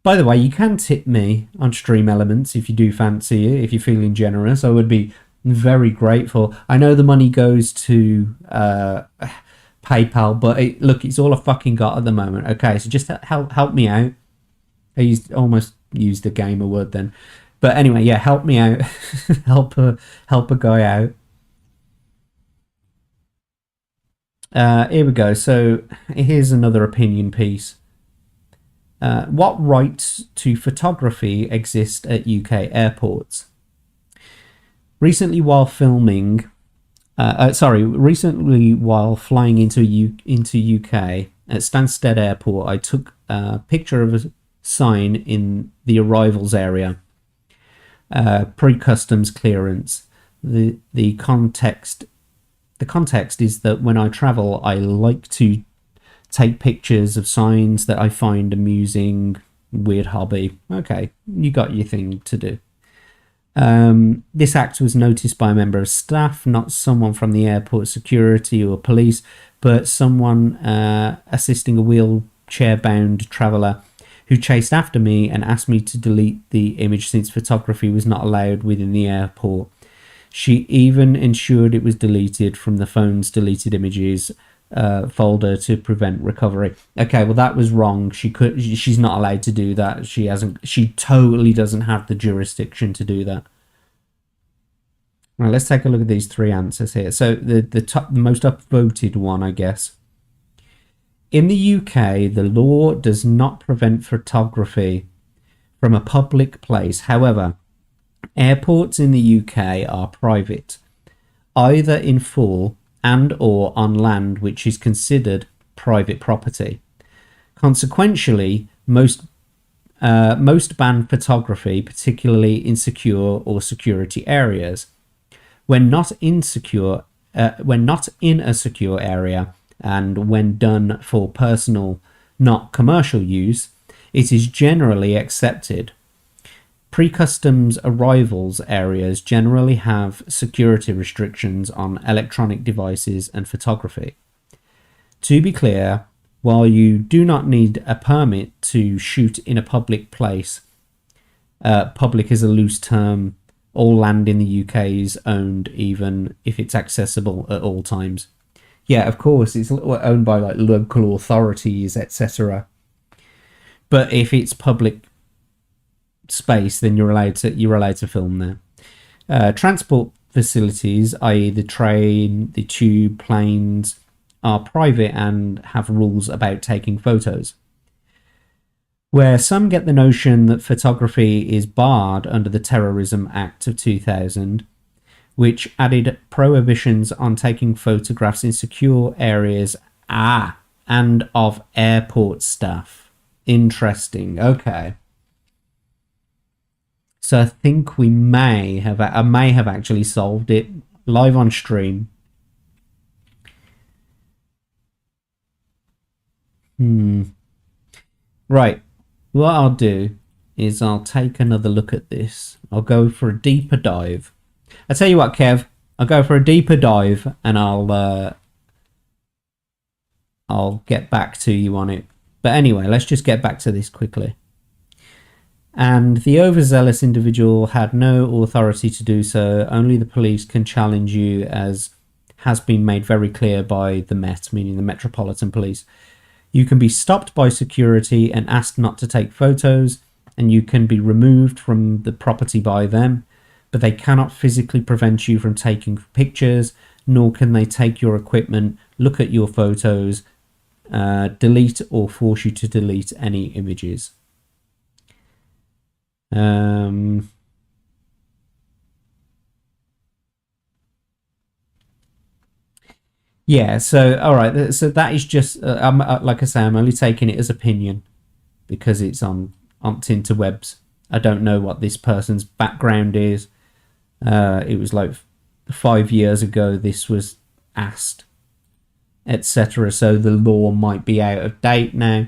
By the way, you can tip me on Stream Elements if you do fancy it, if you're feeling generous. I would be very grateful. I know the money goes to PayPal, but look, it's all I fucking got at the moment. Okay, so just help me out. I almost used a gamer word then. But anyway, yeah, help me out. help a guy out. Here we go. So here's another opinion piece. What rights to photography exist at UK airports? Recently, while filming, recently while flying into UK at Stansted Airport, I took a picture of a sign in the arrivals area, pre-customs clearance. The context is that when I travel, I like to take pictures of signs that I find amusing. Weird hobby. Okay, you got your thing to do. This act was noticed by a member of staff, not someone from the airport security or police, but someone assisting a wheelchair-bound traveller who chased after me and asked me to delete the image since photography was not allowed within the airport. She even ensured it was deleted from the phone's deleted images folder to prevent recovery. Okay, well that was wrong. She's not allowed to do that. She totally doesn't have the jurisdiction to do that. Right, let's take a look at these three answers here. So the most upvoted one, I guess. In the UK, the law does not prevent photography from a public place. However, airports in the UK are private, either in full and or on land which is considered private property. Consequentially, most ban photography, particularly in secure or security areas. When not in a secure area, and when done for personal, not commercial use, it is generally accepted. Pre-customs arrivals areas generally have security restrictions on electronic devices and photography. To be clear, while you do not need a permit to shoot in a public place, public is a loose term. All land in the UK is owned, even if it's accessible at all times. Yeah, of course, it's owned by like local authorities, etc. But if it's public space, then you're allowed to film there. Transport facilities, i.e. the train, the tube, planes, are private and have rules about taking photos. Where some get the notion that photography is barred under the Terrorism Act of 2000, which added prohibitions on taking photographs in secure areas and of airport staff. Interesting. Okay. So I think I may have actually solved it live on stream. Right. What I'll do is I'll take another look at this. I'll go for a deeper dive. I tell you what, Kev, I'll go for a deeper dive and I'll get back to you on it. But anyway, let's just get back to this quickly. And the overzealous individual had no authority to do so. Only the police can challenge you, as has been made very clear by the Met, meaning the Metropolitan Police. You can be stopped by security and asked not to take photos, and you can be removed from the property by them, but they cannot physically prevent you from taking pictures, nor can they take your equipment, look at your photos, delete or force you to delete any images. Yeah, so all right, so that is just like I say, I'm only taking it as opinion because it's on interwebs. I don't know what this person's background is. It was like 5 years ago this was asked, etc. So the law might be out of date now.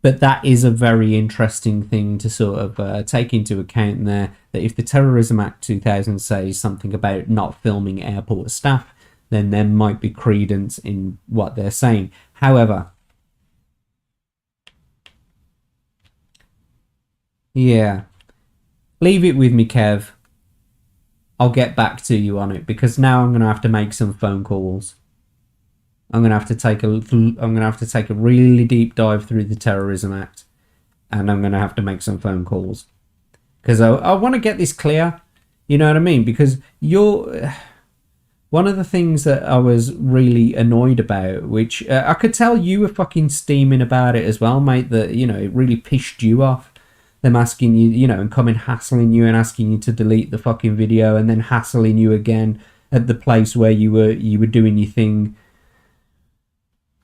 But that is a very interesting thing to sort of take into account there, that if the Terrorism Act 2000 says something about not filming airport staff, then there might be credence in what they're saying. However, yeah, leave it with me, Kev. I'll get back to you on it because now I'm going to have to make some phone calls. I'm going to have to take a really deep dive through the Terrorism Act, and I'm going to have to make some phone calls because I want to get this clear. You know what I mean? Because One of the things that I was really annoyed about, which I could tell you were fucking steaming about it as well, mate, that, you know, it really pissed you off. Them asking you, you know, and coming hassling you and asking you to delete the fucking video and then hassling you again at the place where you were doing your thing.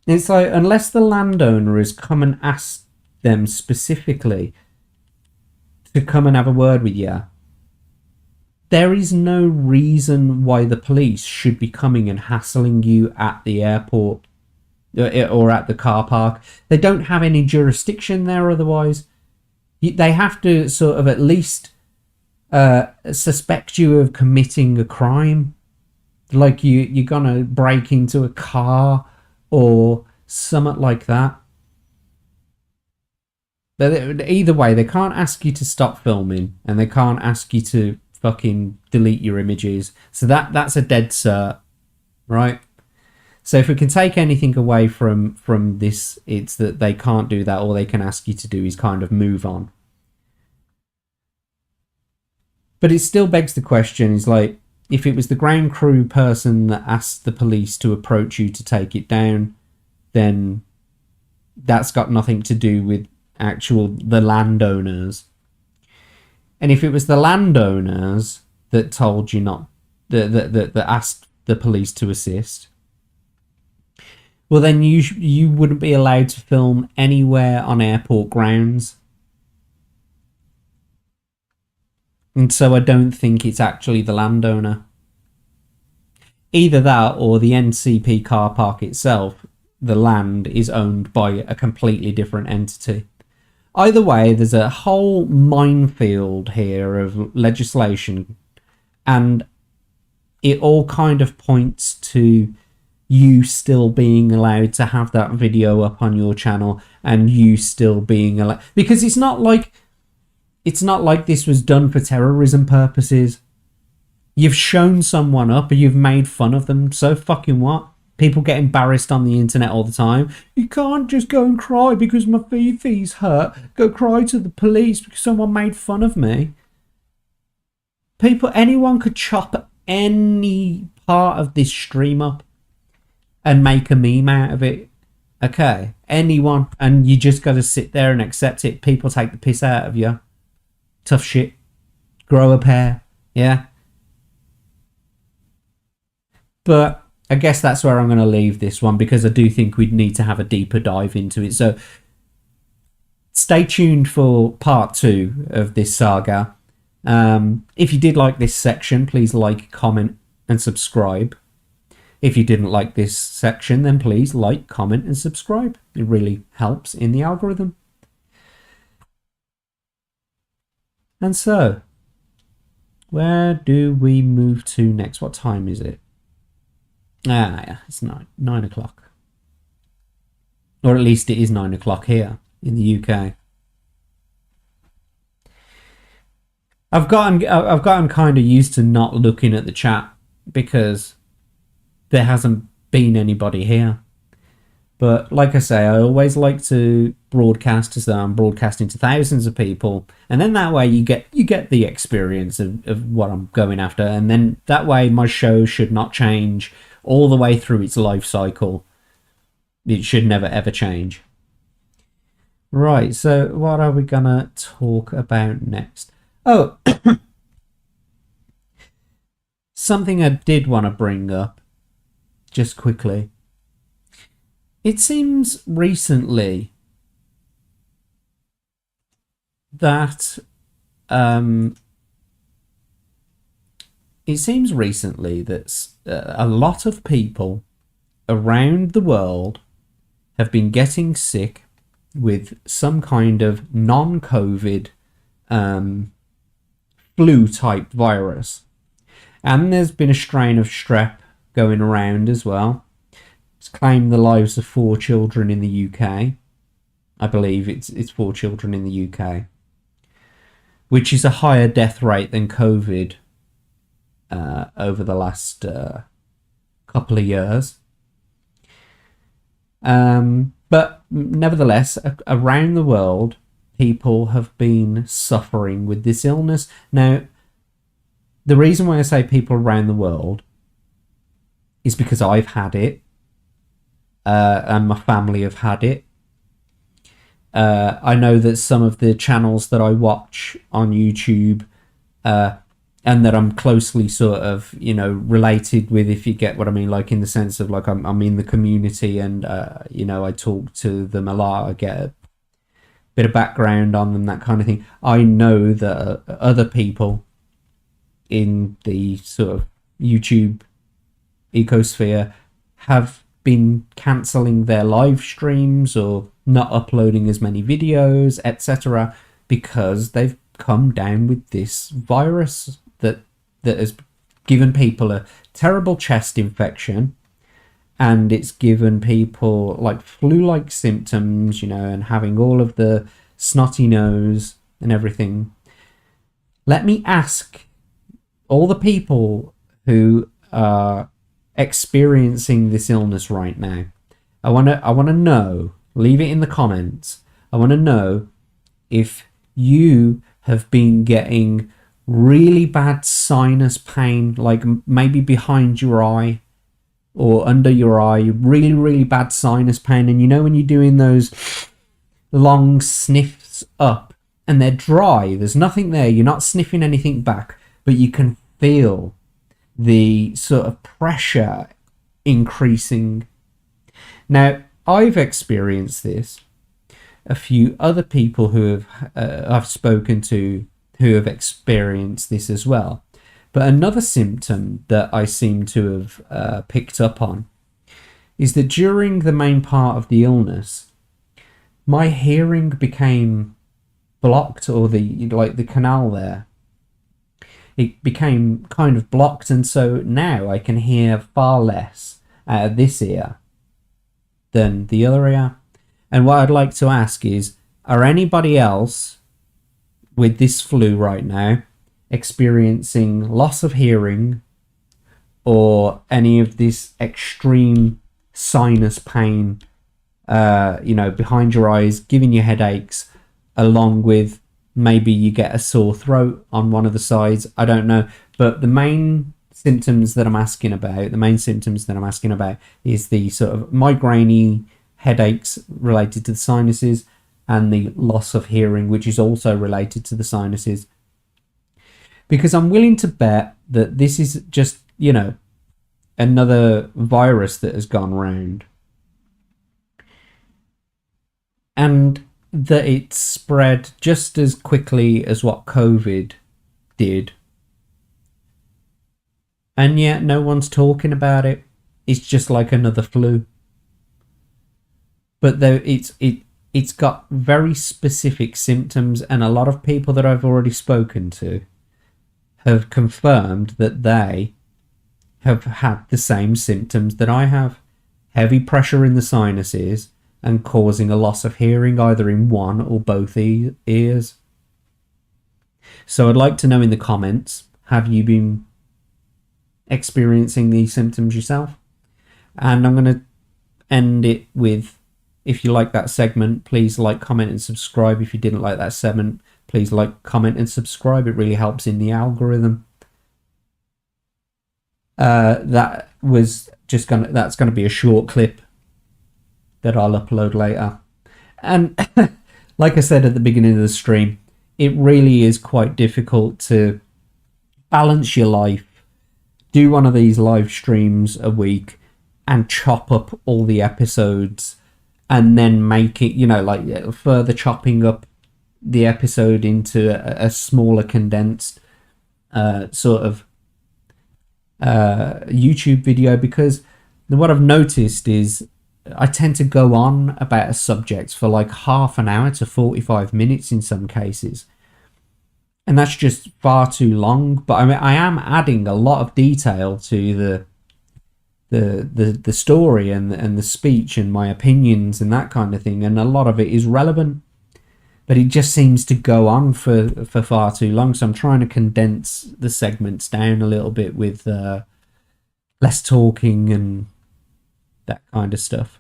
It's like, unless the landowner has come and asked them specifically to come and have a word with you, there is no reason why the police should be coming and hassling you at the airport or at the car park. They don't have any jurisdiction there otherwise. They have to sort of at least suspect you of committing a crime. Like you're going to break into a car or something like that. But either way, they can't ask you to stop filming and they can't ask you to fucking delete your images. So that's a dead cert, right? So if we can take anything away from this, it's that they can't do that. All they can ask you to do is kind of move on. But it still begs the question, is like, if it was the ground crew person that asked the police to approach you to take it down, then that's got nothing to do with the landowners. And if it was the landowners that told you not, that asked the police to assist, well then you wouldn't be allowed to film anywhere on airport grounds. And so I don't think it's actually the landowner. Either that or the NCP car park itself, the land is owned by a completely different entity. Either way, there's a whole minefield here of legislation, and it all kind of points to you still being allowed to have that video up on your channel and you still being allowed, because it's not like this was done for terrorism purposes. You've shown someone up or you've made fun of them, so fucking what? People get embarrassed on the internet all the time. You can't just go and cry because my fee's hurt. Go cry to the police because someone made fun of me. Anyone could chop any part of this stream up and make a meme out of it. Okay? Anyone. And you just got to sit there and accept it. People take the piss out of you. Tough shit. Grow a pair. Yeah? But I guess that's where I'm going to leave this one, because I do think we'd need to have a deeper dive into it. So stay tuned for part 2 of this saga. If you did like this section, please like, comment and subscribe. If you didn't like this section, then please like, comment and subscribe. It really helps in the algorithm. And so, where do we move to next? What time is it? Yeah, it's 9 o'clock. Or at least it is 9 o'clock here in the UK. I've gotten kind of used to not looking at the chat because there hasn't been anybody here. But like I say, I always like to broadcast as though I'm broadcasting to thousands of people, and then that way you get the experience of what I'm going after, and then that way my show should not change all the way through its life cycle. It should never ever change. Right, so what are we gonna talk about next? Oh, something I did want to bring up just quickly. It seems recently that a lot of people around the world have been getting sick with some kind of non-COVID flu-type virus. And there's been a strain of strep going around as well. It's claimed the lives of 4 children in the UK. I believe it's 4 children in the UK, which is a higher death rate than COVID over the last couple of years. But nevertheless, around the world, people have been suffering with this illness. Now, the reason why I say people around the world is because I've had it, and my family have had it. I know that some of the channels that I watch on YouTube, and that I'm closely sort of, related with, if you get what I mean, like in the sense of like I'm in the community, and I talk to them a lot. I get a bit of background on them, that kind of thing. I know that other people in the sort of YouTube ecosphere have been cancelling their live streams or not uploading as many videos, etc., because they've come down with this virus that has given people a terrible chest infection, and it's given people like flu-like symptoms, and having all of the snotty nose and everything. Let me ask all the people who are experiencing this illness right now. I want to know, leave it in the comments. I want to know if you have been getting really bad sinus pain, like maybe behind your eye or under your eye, really, really bad sinus pain. And when you're doing those long sniffs up and they're dry, there's nothing there, you're not sniffing anything back, but you can feel the sort of pressure increasing. Now, I've experienced this. A few other people who have I've spoken to who have experienced this as well. But another symptom that I seem to have picked up on is that during the main part of the illness, my hearing became blocked, or the canal there, it became kind of blocked, and so now I can hear far less out of this ear than the other ear. And what I'd like to ask is, are anybody else with this flu right now experiencing loss of hearing or any of this extreme sinus pain, behind your eyes, giving you headaches, along with maybe you get a sore throat on one of the sides? I don't know. But the main symptoms that I'm asking about is the sort of migraine headaches related to the sinuses, and the loss of hearing, which is also related to the sinuses. Because I'm willing to bet that this is just, another virus that has gone round, and that it spread just as quickly as what COVID did. And yet no one's talking about it. It's just like another flu. But though it's got very specific symptoms, and a lot of people that I've already spoken to have confirmed that they have had the same symptoms that I have. Heavy pressure in the sinuses and causing a loss of hearing either in one or both ears. So I'd like to know in the comments, have you been experiencing these symptoms yourself? And I'm going to end it with, if you like that segment, please like, comment and subscribe. If you didn't like that segment, please like, comment and subscribe. It really helps in the algorithm. That's gonna be a short clip that I'll upload later. And like I said at the beginning of the stream, it really is quite difficult to balance your life, do one of these live streams a week and chop up all the episodes, and then make it, further chopping up the episode into a smaller, condensed sort of YouTube video. Because what I've noticed is I tend to go on about a subject for like half an hour to 45 minutes in some cases, and that's just far too long. But I mean, I am adding a lot of detail to the story and the speech and my opinions and that kind of thing, and a lot of it is relevant, but it just seems to go on for far too long. So I'm trying to condense the segments down a little bit with less talking and that kind of stuff.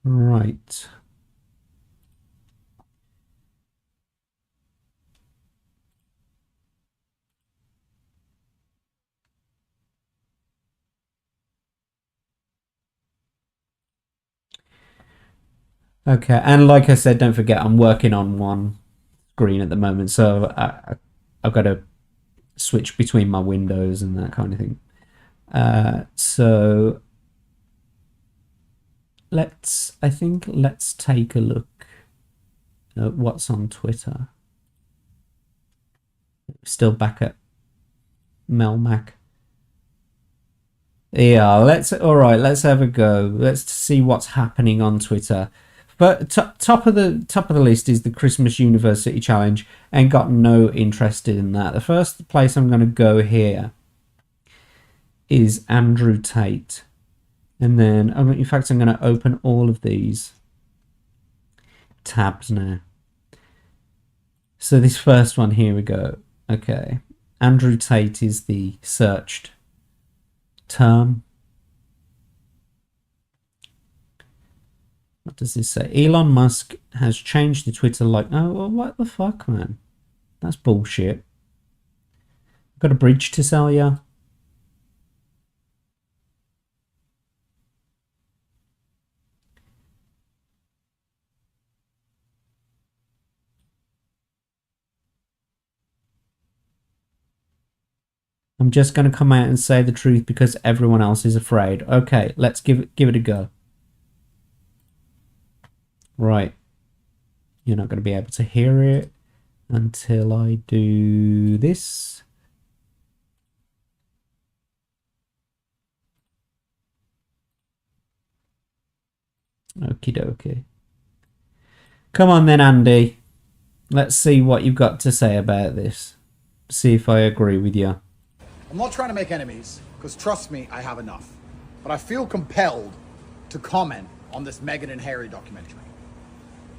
Right. Okay, and like I said, don't forget I'm working on one screen at the moment, so I've got to switch between my windows and that kind of thing. So let's take a look at what's on Twitter. Still back at Melmac. Yeah, let's have a go. Let's see what's happening on Twitter. But top of the list is the Christmas University Challenge, and got no interest in that. The first place I'm going to go here is Andrew Tate, and then in fact I'm going to open all of these tabs now. So this first one, here we go. Okay, Andrew Tate is the searched term. What does this say? Elon Musk has changed the Twitter like... Oh, well, what the fuck, man? That's bullshit. Got a bridge to sell ya? I'm just going to come out and say the truth because everyone else is afraid. Okay, let's give it a go. Right. You're not going to be able to hear it until I do this. Okie dokie. Come on then, Andy. Let's see what you've got to say about this. See if I agree with you. I'm not trying to make enemies, because trust me, I have enough. But I feel compelled to comment on this Meghan and Harry documentary.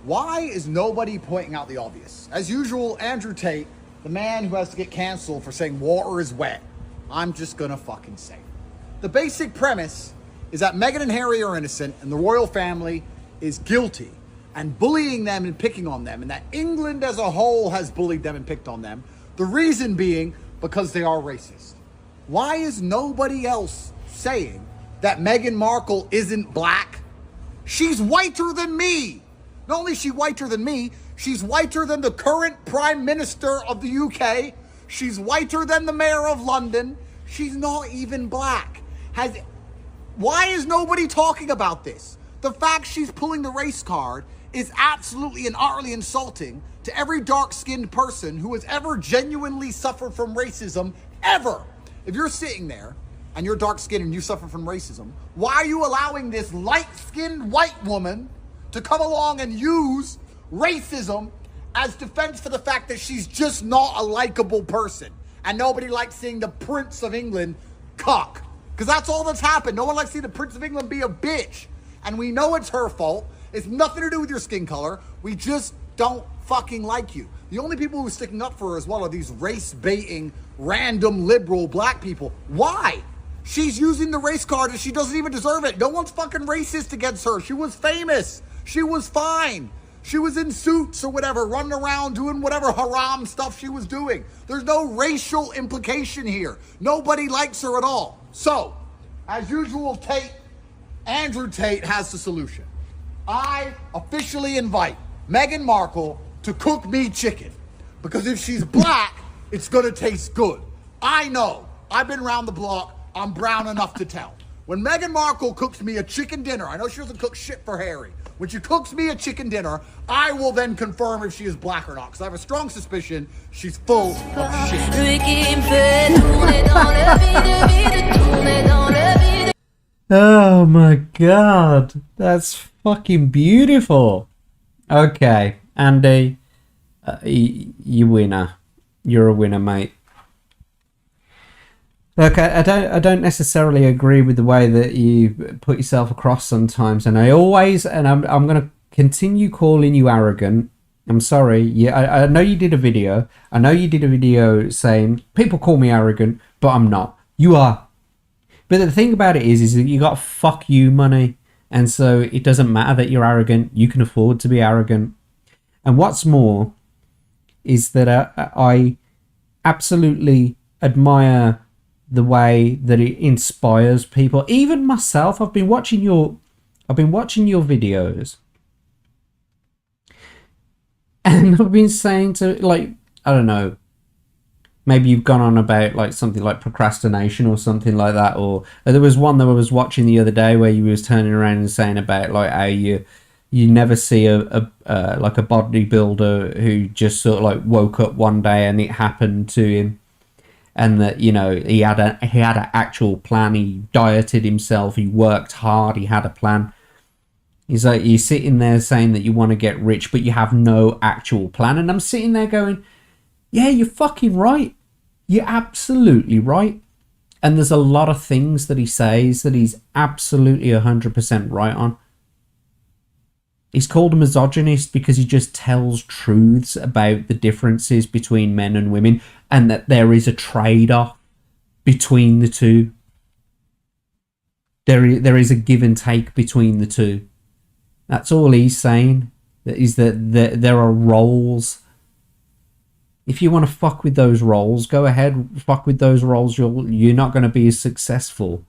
Why is nobody pointing out the obvious? As usual, Andrew Tate, the man who has to get canceled for saying water is wet, I'm just gonna fucking say it. The basic premise is that Meghan and Harry are innocent and the royal family is guilty and bullying them and picking on them, and that England as a whole has bullied them and picked on them. The reason being because they are racist. Why is nobody else saying that Meghan Markle isn't black? She's whiter than me. Not only is she whiter than me, she's whiter than the current Prime Minister of the UK. She's whiter than the Mayor of London. She's not even black. Why is nobody talking about this? The fact she's pulling the race card is absolutely and utterly insulting to every dark-skinned person who has ever genuinely suffered from racism, ever. If you're sitting there and you're dark-skinned and you suffer from racism, why are you allowing this light-skinned white woman to come along and use racism as defense for the fact that she's just not a likable person? And nobody likes seeing the Prince of England cuck. Because that's all that's happened. No one likes seeing the Prince of England be a bitch. And we know it's her fault. It's nothing to do with your skin color. We just don't fucking like you. The only people who are sticking up for her as well are these race-baiting, random liberal black people. Why? She's using the race card and she doesn't even deserve it. No one's fucking racist against her. She was famous. She was fine. She was in suits or whatever, running around doing whatever haram stuff she was doing. There's no racial implication here. Nobody likes her at all. So, as usual, Andrew Tate has the solution. I officially invite Meghan Markle to cook me chicken. Because if she's black, it's gonna taste good. I know. I've been around the block. I'm brown enough to tell. When Meghan Markle cooks me a chicken dinner, I know she doesn't cook shit for Harry. When she cooks me a chicken dinner, I will then confirm if she is black or not. Because I have a strong suspicion she's full of shit. Oh my god. That's fucking beautiful. Okay, Andy, you winner. You're a winner, mate. Look, I don't necessarily agree with the way that you put yourself across sometimes, and I'm going to continue calling you arrogant. I'm sorry. Yeah, I know you did a video. I know you did a video saying people call me arrogant, but I'm not. You are. But the thing about it is that you got fuck you money, and so it doesn't matter that you're arrogant. You can afford to be arrogant. And what's more is that I absolutely admire the way that it inspires people. Even myself, I've been watching your videos, And I've been saying to, like, I don't know, maybe you've gone on about like something like procrastination or something like that, or there was one that I was watching the other day where you was turning around and saying about like how you never see a like a bodybuilder who just sort of like woke up one day and it happened to him, and that, you know, he had an actual plan. He dieted himself, he worked hard, he had a plan. He's like, you're sitting there saying that you want to get rich, but you have no actual plan. And I'm sitting there going, yeah, you're fucking right. You're absolutely right. And there's a lot of things that he says that he's absolutely 100% right on. He's called a misogynist because he just tells truths about the differences between men and women, and that there is a trade-off between the two. There is a give and take between the two. That's all he's saying. Is that there are roles. If you want to fuck with those roles, go ahead, fuck with those roles. You're not going to be as successful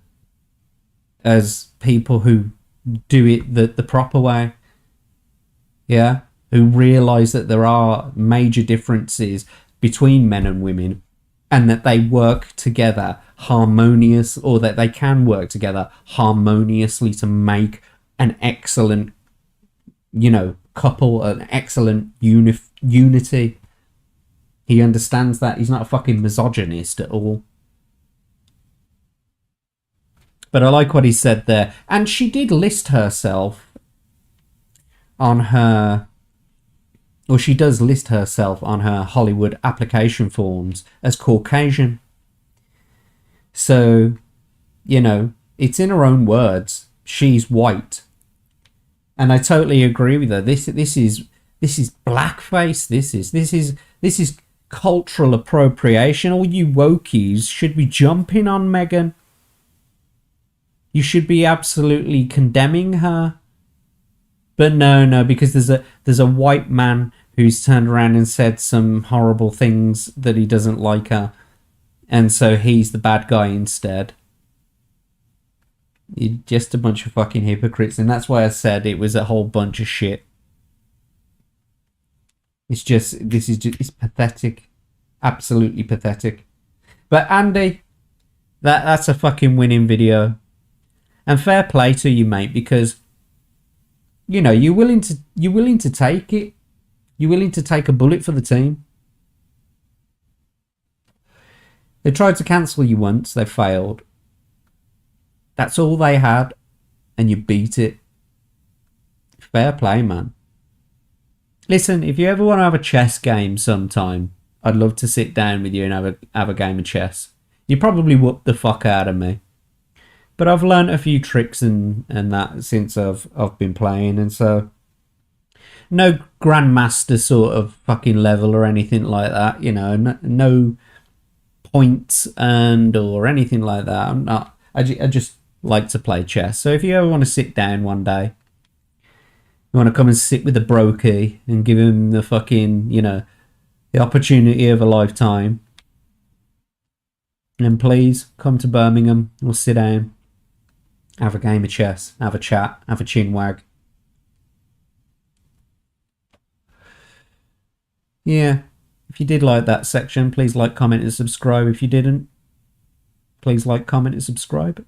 as people who do it the proper way. Yeah, who realize that there are major differences between men and women, and that they work together harmonious, or that they can work together harmoniously to make an excellent, you know, couple, an excellent unity. He understands that. He's not a fucking misogynist at all. But I like what he said there. And she did list herself on her, or she does list herself on her Hollywood application forms as Caucasian. So, you know, it's in her own words. She's white. And I totally agree with her. This is blackface. This is cultural appropriation. All you wokies should be jumping on Meghan. You should be absolutely condemning her. But no, because there's a white man who's turned around and said some horrible things that he doesn't like her, and so he's the bad guy instead. You're just a bunch of fucking hypocrites, and that's why I said it was a whole bunch of shit. It's pathetic. Absolutely pathetic. But Andy, that's a fucking winning video. And fair play to you, mate, because, you know, you're willing to take it. You're willing to take a bullet for the team. They tried to cancel you once, they failed. That's all they had, and you beat it. Fair play, man. Listen, if you ever want to have a chess game sometime, I'd love to sit down with you and have a game of chess. You probably whoop the fuck out of me. But I've learned a few tricks and that since I've been playing, and so no grandmaster sort of fucking level or anything like that, you know, no points earned or anything like that. I'm not. I just like to play chess. So if you ever want to sit down one day, you want to come and sit with a brokey and give him the fucking, you know, the opportunity of a lifetime, then please come to Birmingham. We'll sit down, have a game of chess, have a chat, have a chin wag. Yeah, if you did like that section, please like, comment and subscribe. If you didn't, please like, comment and subscribe.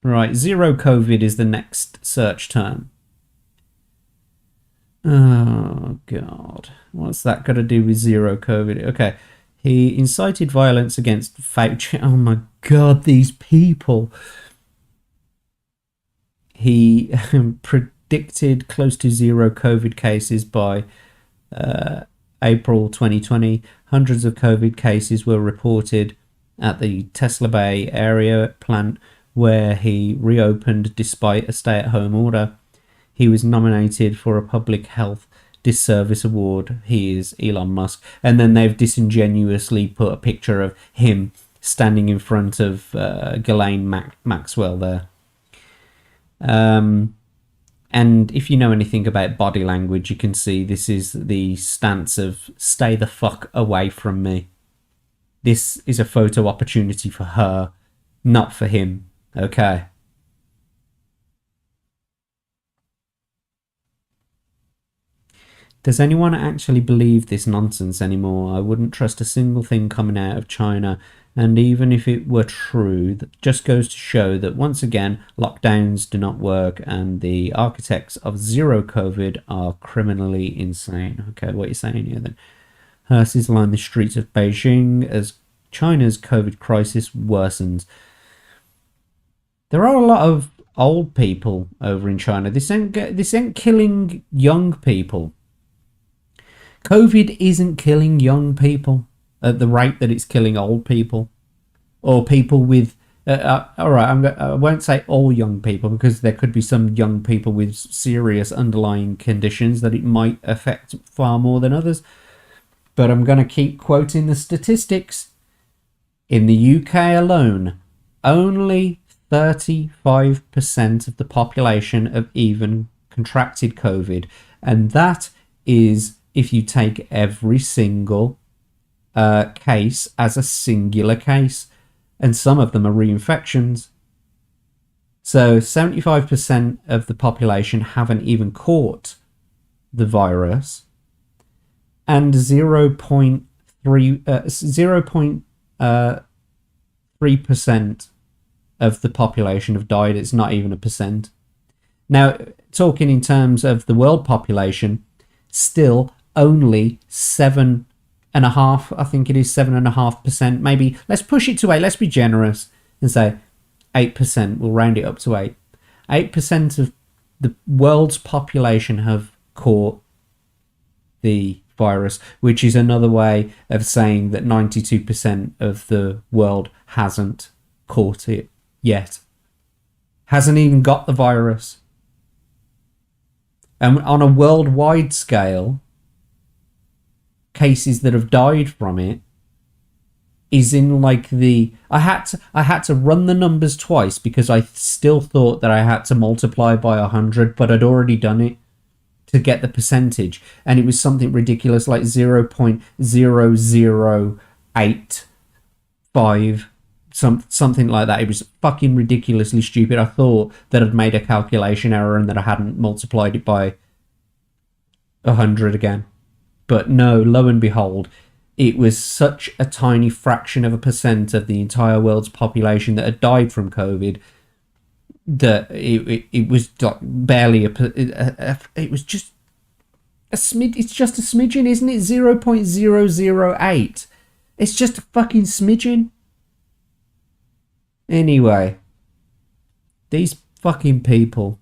Right, zero COVID is the next search term. Oh, God. What's that got to do with zero COVID? Okay. He incited violence against Fauci. Oh, my God, these people. He predicted close to zero COVID cases by April 2020. Hundreds of COVID cases were reported at the Tesla Bay area plant, where he reopened despite a stay-at-home order. He was nominated for a Public Health Disservice Award. He is Elon Musk. And then they've disingenuously put a picture of him standing in front of Ghislaine Maxwell there. And if you know anything about body language, you can see this is the stance of stay the fuck away from me. This is a photo opportunity for her, not for him. Okay. Does anyone actually believe this nonsense anymore? I wouldn't trust a single thing coming out of China. And even if it were true, that just goes to show that once again, lockdowns do not work and the architects of zero COVID are criminally insane. Okay, what are you saying here then? Hearses line the streets of Beijing as China's COVID crisis worsens. There are a lot of old people over in China. This ain't killing young people. COVID isn't killing young people at the rate that it's killing old people or people with. All right, I won't say all young people because there could be some young people with serious underlying conditions that it might affect far more than others. But I'm going to keep quoting the statistics. In the UK alone, only 35% of the population have even contracted COVID. And that is if you take every single case as a singular case. And some of them are reinfections. So 75% of the population haven't even caught the virus. And 0.3% of the population have died. It's not even a percent. Now, talking in terms of the world population, still only 7.5%, I think it is 7.5%. Maybe let's push it to 8. Let's be generous and say 8%. We'll round it up to 8. 8% of the world's population have caught the virus, which is another way of saying that 92% of the world hasn't caught it yet. Hasn't even got the virus. And on a worldwide scale, cases that have died from it is in like the... I had to run the numbers twice because I still thought that I had to multiply by 100, but I'd already done it to get the percentage, and it was something ridiculous like 0.0085, something like that. It was fucking ridiculously stupid. I thought that I'd made a calculation error and that I hadn't multiplied it by 100 again. But no, lo and behold, it was such a tiny fraction of a percent of the entire world's population that had died from COVID that it was barely it was just a smidge. It's just a smidgen, isn't it? 0.008. It's just a fucking smidgen. Anyway, these fucking people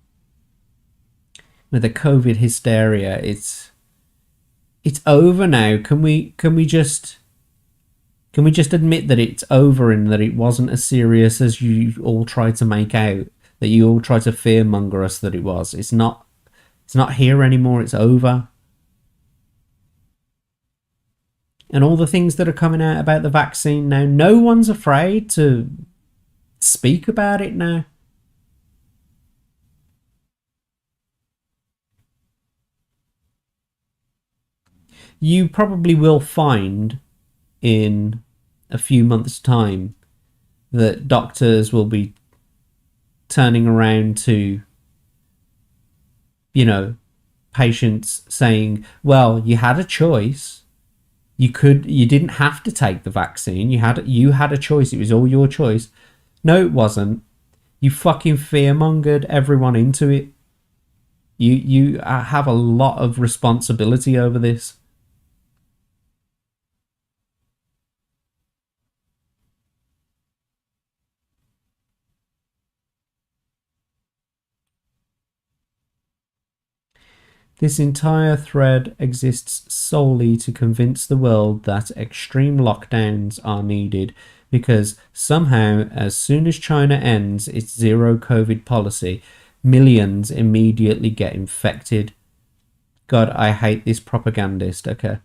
with the COVID hysteria, it's over now. Can we just admit that it's over and that it wasn't as serious as you all tried to make out, that you all tried to fearmonger us that it was? It's not here anymore. It's over. And all the things that are coming out about the vaccine now, no one's afraid to speak about it now. You probably will find in a few months' time that doctors will be turning around to, patients saying, well, you had a choice. You didn't have to take the vaccine. You had a choice. It was all your choice. No, it wasn't. You fucking fearmongered everyone into it. You have a lot of responsibility over this. This entire thread exists solely to convince the world that extreme lockdowns are needed because somehow, as soon as China ends its zero COVID policy, millions immediately get infected. God, I hate this propagandist. Okay.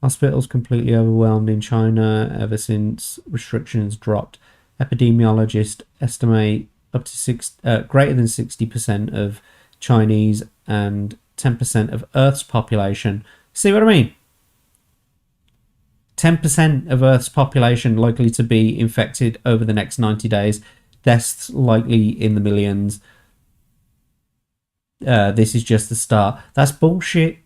Hospitals completely overwhelmed in China ever since restrictions dropped. Epidemiologists estimate up to greater than 60% of Chinese and 10% of Earth's population. See what I mean? 10% of Earth's population likely to be infected over the next 90 days. Deaths likely in the millions. This is just the start. That's bullshit.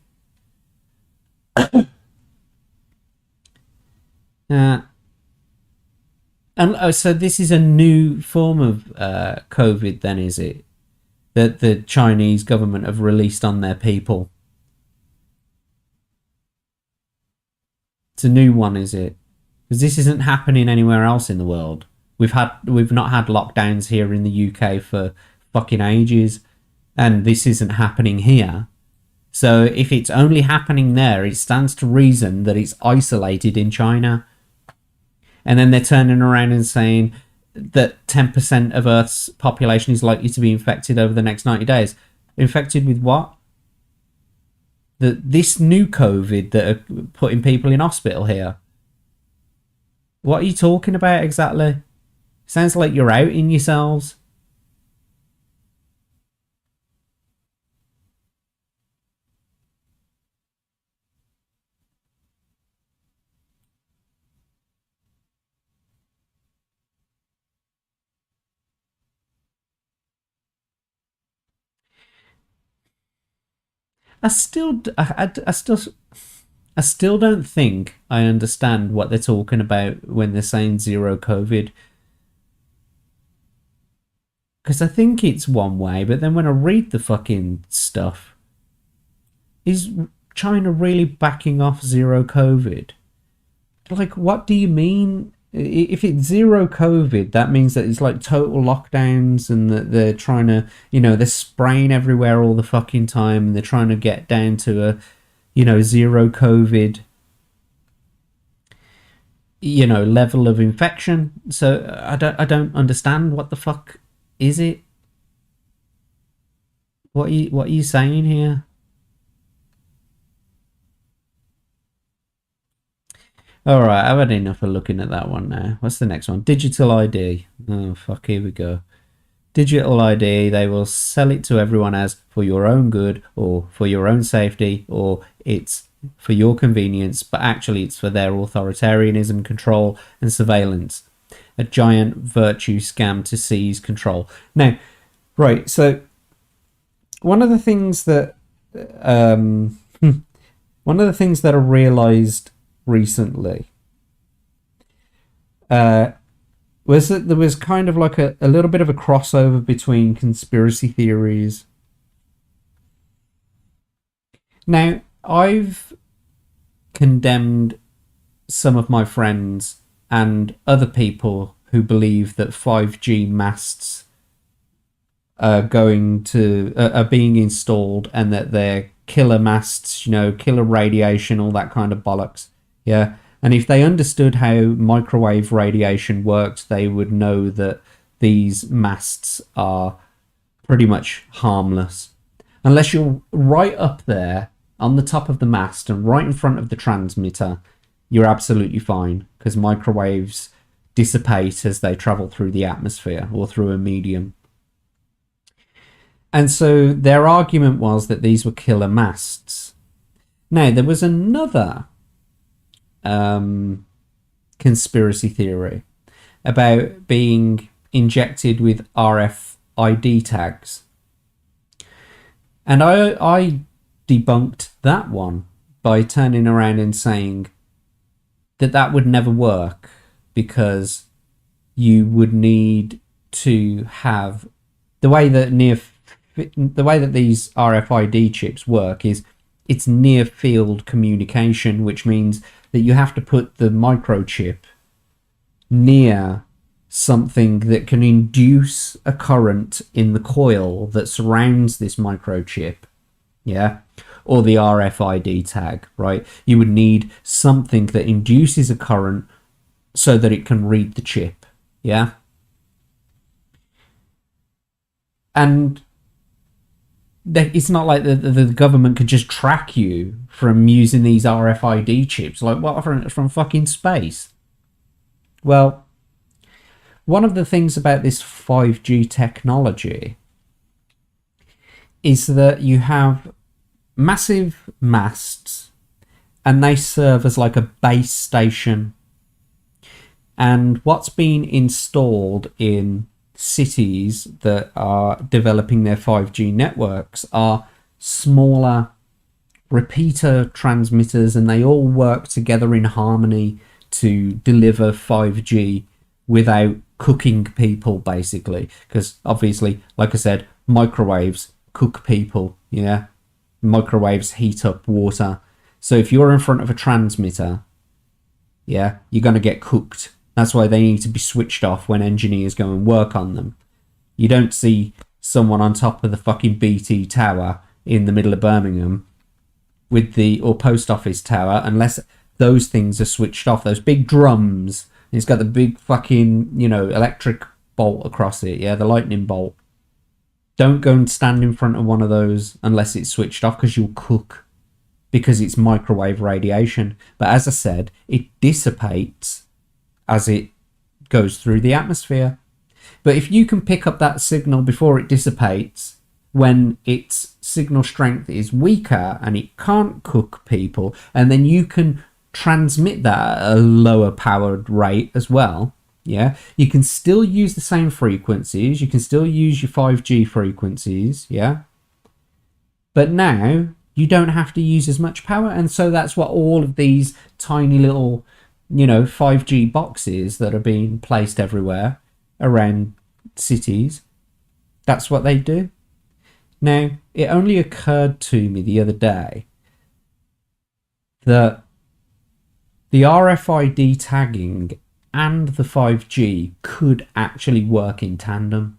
Uh, and so this is a new form of COVID, then, is it? That the Chinese government have released on their people. It's a new one, is it? Because this isn't happening anywhere else in the world. We've not had lockdowns here in the UK for fucking ages, and this isn't happening here. So if it's only happening there, it stands to reason that it's isolated in China. And then they're turning around and saying that 10% of Earth's population is likely to be infected over the next 90 days. Infected with what? This new COVID that are putting people in hospital here. What are you talking about exactly? Sounds like you're out in yourselves. I still don't think I understand what they're talking about when they're saying zero COVID. Because I think it's one way, but then when I read the fucking stuff, is China really backing off zero COVID? Like, what do you mean? If it's zero COVID, that means that it's like total lockdowns and that they're trying to, they're spraying everywhere all the fucking time and they're trying to get down to a, zero COVID, level of infection. So I don't understand. What the fuck is it? What are you saying here? Alright, I've had enough of looking at that one now. What's the next one? Digital ID. Oh, fuck, here we go. Digital ID, they will sell it to everyone as for your own good or for your own safety or it's for your convenience, but actually it's for their authoritarianism, control and surveillance. A giant virtue scam to seize control. Now, right, so one of the things that I realized recently was that there was kind of like a little bit of a crossover between conspiracy theories. Now, I've condemned some of my friends and other people who believe that 5G masts are being installed and that they're killer masts, killer radiation, all that kind of bollocks. Yeah. And if they understood how microwave radiation worked, they would know that these masts are pretty much harmless. Unless you're right up there on the top of the mast and right in front of the transmitter, you're absolutely fine because microwaves dissipate as they travel through the atmosphere or through a medium. And so their argument was that these were killer masts. Now, there was another conspiracy theory about being injected with RFID tags. And I debunked that one by turning around and saying that would never work because you would need to have the way that these RFID chips work is it's near field communication, which means that you have to put the microchip near something that can induce a current in the coil that surrounds this microchip, yeah, or the RFID tag, right? You would need something that induces a current so that it can read the chip, yeah? And it's not like the government could just track you from using these RFID chips. Like, what, from fucking space? Well, one of the things about this 5G technology is that you have massive masts and they serve as like a base station. And what's been installed in cities that are developing their 5G networks are smaller repeater transmitters, and they all work together in harmony to deliver 5G without cooking people, basically. Because obviously, like I said, microwaves cook people, yeah? Microwaves heat up water. So if you're in front of a transmitter, yeah, you're going to get cooked. That's why they need to be switched off when engineers go and work on them. You don't see someone on top of the fucking BT tower in the middle of Birmingham with the, or post office tower, unless those things are switched off. Those big drums, and it's got the big fucking, you know, electric bolt across it, yeah, the lightning bolt. Don't go and stand in front of one of those unless it's switched off, because you'll cook, because it's microwave radiation. But as I said, it dissipates as it goes through the atmosphere. But if you can pick up that signal before it dissipates, when its signal strength is weaker and it can't cook people, and then you can transmit that at a lower powered rate as well, yeah, you can still use the same frequencies, you can still use your 5G frequencies, yeah, but now you don't have to use as much power. And so that's what all of these tiny little, you know, 5G boxes that are being placed everywhere around cities, that's what they do. Now, it only occurred to me the other day that the RFID tagging and the 5G could actually work in tandem.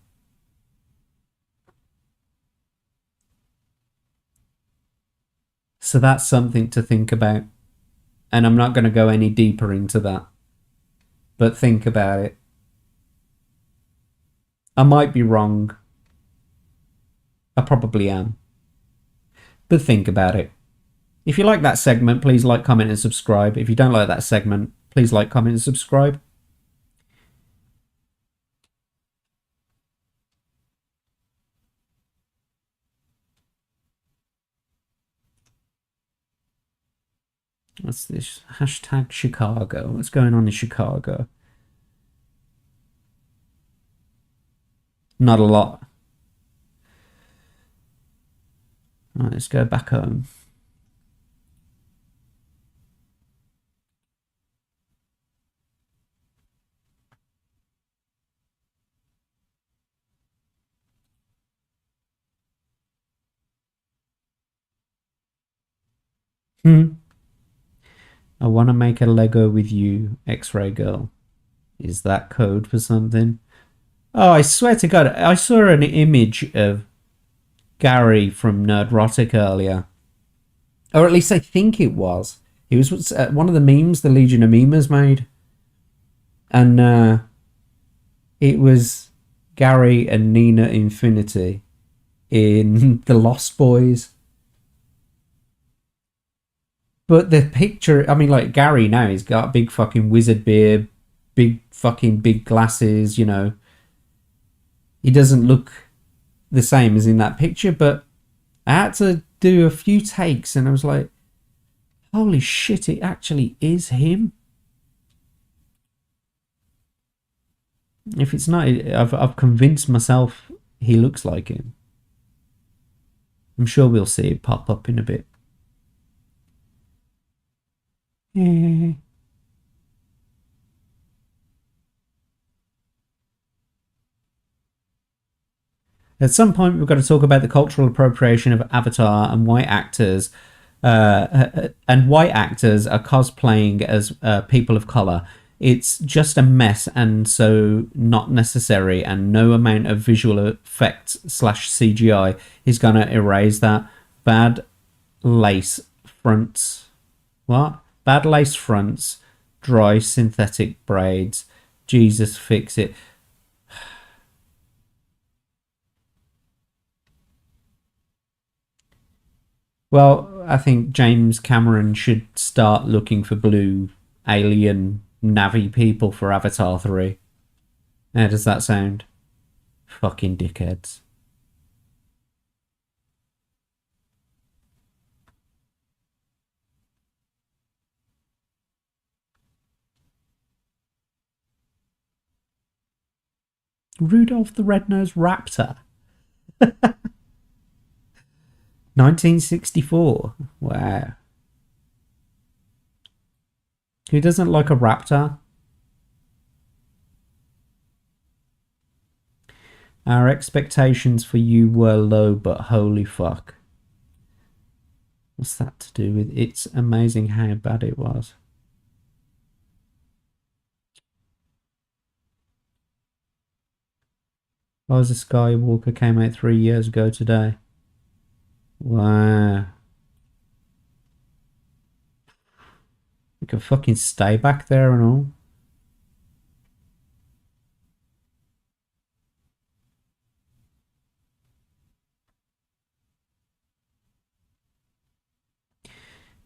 So that's something to think about. And I'm not going to go any deeper into that, but think about it. I might be wrong. I probably am. But think about it. If you like that segment, please like, comment, and subscribe. If you don't like that segment, please like, comment, and subscribe. What's this? Hashtag Chicago. What's going on in Chicago? Not a lot. Right, let's go back home. I want to make a Lego with you, X-Ray Girl. Is that code for something? Oh, I swear to God, I saw an image of Gary from Nerdrotic earlier. Or at least I think it was. It was one of the memes the Legion of Memers made. And it was Gary and Nina Infinity in The Lost Boys. But the picture, I mean, like, Gary now, he's got a big fucking wizard beard, big glasses, you know. He doesn't look the same as in that picture, but I had to do a few takes and I was like, holy shit, it actually is him. If it's not, I've convinced myself he looks like him. I'm sure we'll see it pop up in a bit. At some point, we've got to talk about the cultural appropriation of Avatar and white actors are cosplaying as people of color. It's just a mess, and so not necessary, and no amount of visual effects / CGI is going to erase that. Bad lace fronts. What? Bad lace fronts, dry synthetic braids. Jesus, fix it. Well, I think James Cameron should start looking for blue alien Navi people for Avatar 3. How does that sound? Fucking dickheads. Rudolph the Red-Nosed Raptor. 1964. Wow. Who doesn't like a raptor? Our expectations for you were low, but holy fuck. What's that to do with It's Amazing How Bad It Was? Rise of Skywalker came out 3 years ago today. Wow. You can fucking stay back there and all.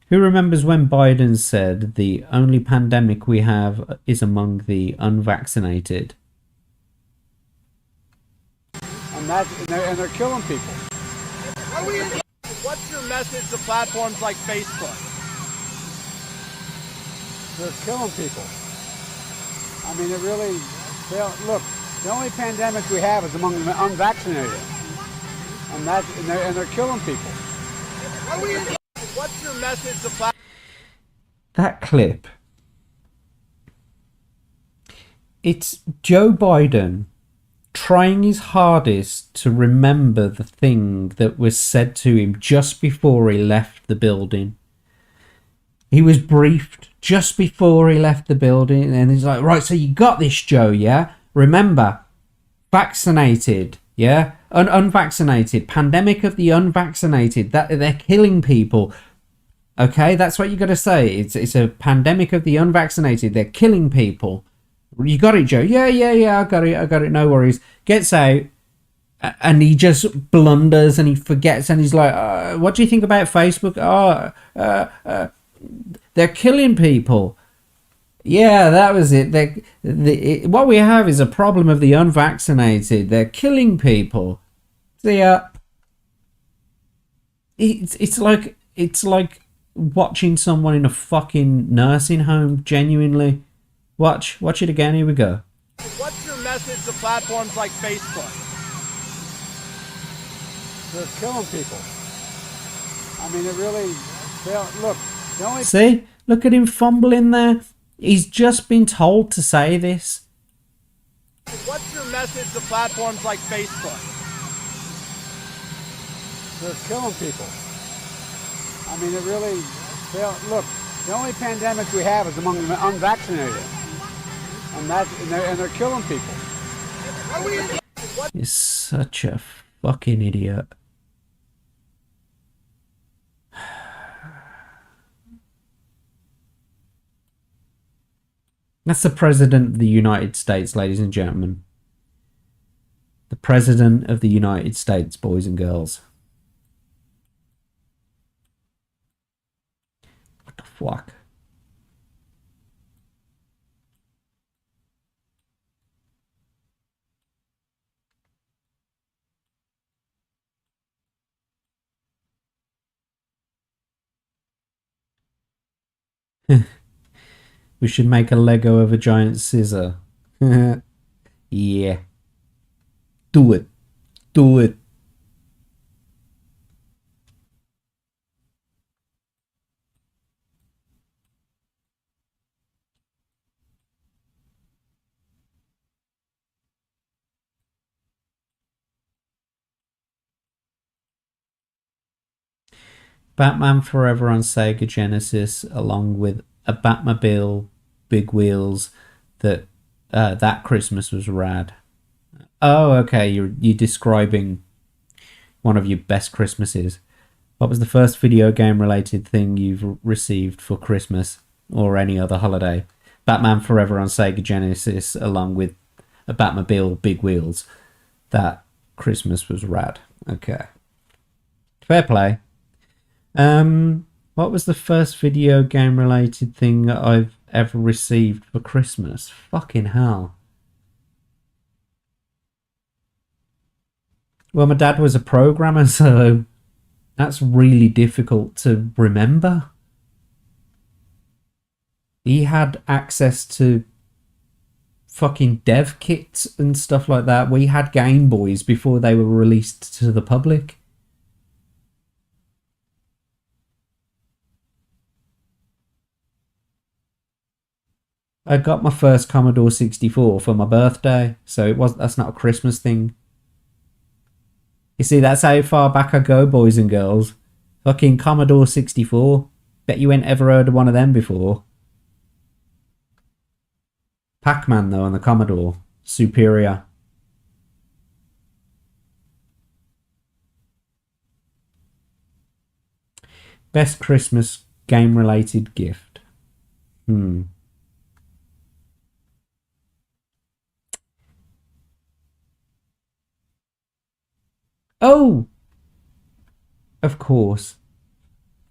Who remembers when Biden said the only pandemic we have is among the unvaccinated? And they're killing people. What's your message to platforms like Facebook? They're killing people. I mean, it really, look, the only pandemic we have is among the unvaccinated. And they're killing people. What's your message to platforms? That clip. It's Joe Biden trying his hardest to remember the thing that was said to him just before he left the building. He was briefed just before he left the building, and he's like, right, so you got this, Joe, yeah? Remember, vaccinated, yeah? Unvaccinated, pandemic of the unvaccinated, that they're killing people. Okay, that's what you got to say. It's a pandemic of the unvaccinated. They're killing people. You got it, Joe. Yeah, I got it. No worries. Gets out, and he just blunders and he forgets, and he's like, "What do you think about Facebook? They're killing people." Yeah, that was it. What we have is a problem of the unvaccinated. They're killing people. See, it's like watching someone in a fucking nursing home. Genuinely, watch it again. Here we go. What's your message to platforms like Facebook? They're killing people. I mean, it really. Look, the only. See, look at him fumbling there. He's just been told to say this. What's your message to platforms like Facebook? They're killing people. I mean, it really. Look, the only pandemic we have is among the unvaccinated, and they're killing people. You're such a fucking idiot. That's the President of the United States, ladies and gentlemen. The President of the United States, boys and girls. What the fuck? We should make a Lego of a giant scissor. Yeah. Do it. Do it. Batman Forever on Sega Genesis, along with a Batmobile, big wheels. That Christmas was rad. Oh, okay. You're describing one of your best Christmases. What was the first video game related thing you've received for Christmas or any other holiday? Batman Forever on Sega Genesis, along with a Batmobile, big wheels. That Christmas was rad. Okay. Fair play. What was the first video game related thing that I've ever received for Christmas? Fucking hell. Well, my dad was a programmer, so that's really difficult to remember. He had access to fucking dev kits and stuff like that. We had Game Boys before they were released to the public. I got my first Commodore 64 for my birthday, so that's not a Christmas thing. You see, that's how far back I go, boys and girls. Fucking Commodore 64. Bet you ain't ever heard of one of them before. Pac-Man, though, on the Commodore. Superior. Best Christmas game-related gift. Oh! Of course.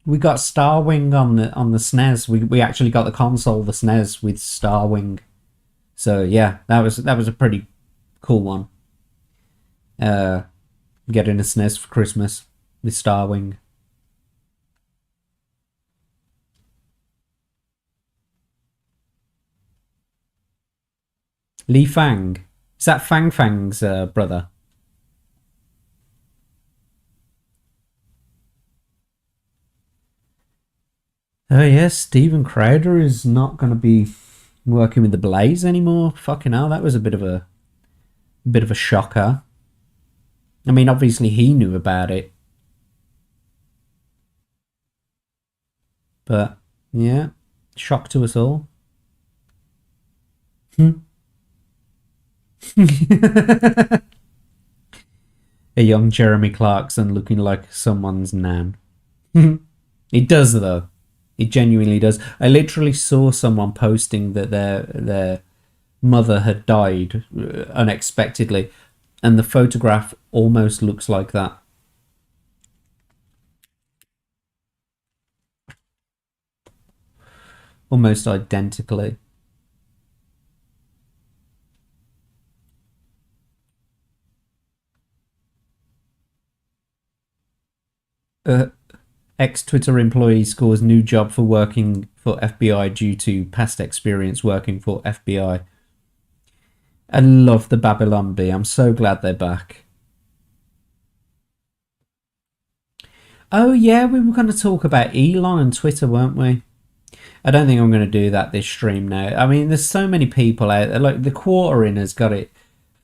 We got Starwing on the SNES. We actually got the console, the SNES, with Starwing. So yeah, that was a pretty cool one. Getting a SNES for Christmas with Starwing. Li Fang. Is that Fang Fang's brother? Oh yes, Stephen Crowder is not going to be working with the Blaze anymore. Fucking hell, that was a bit of a shocker. I mean, obviously he knew about it, but yeah, shock to us all. A young Jeremy Clarkson looking like someone's nan. It does though. It genuinely does. I literally saw someone posting that their mother had died unexpectedly, and the photograph almost looks like that. Almost identically. Ex-Twitter employee scores new job for working for FBI due to past experience working for FBI. I love the Babylon Bee. I'm so glad they're back. Oh yeah, we were going to talk about Elon and Twitter, weren't we? I don't think I'm going to do that this stream now. I mean, there's so many people out there. Like, the Quartering has got it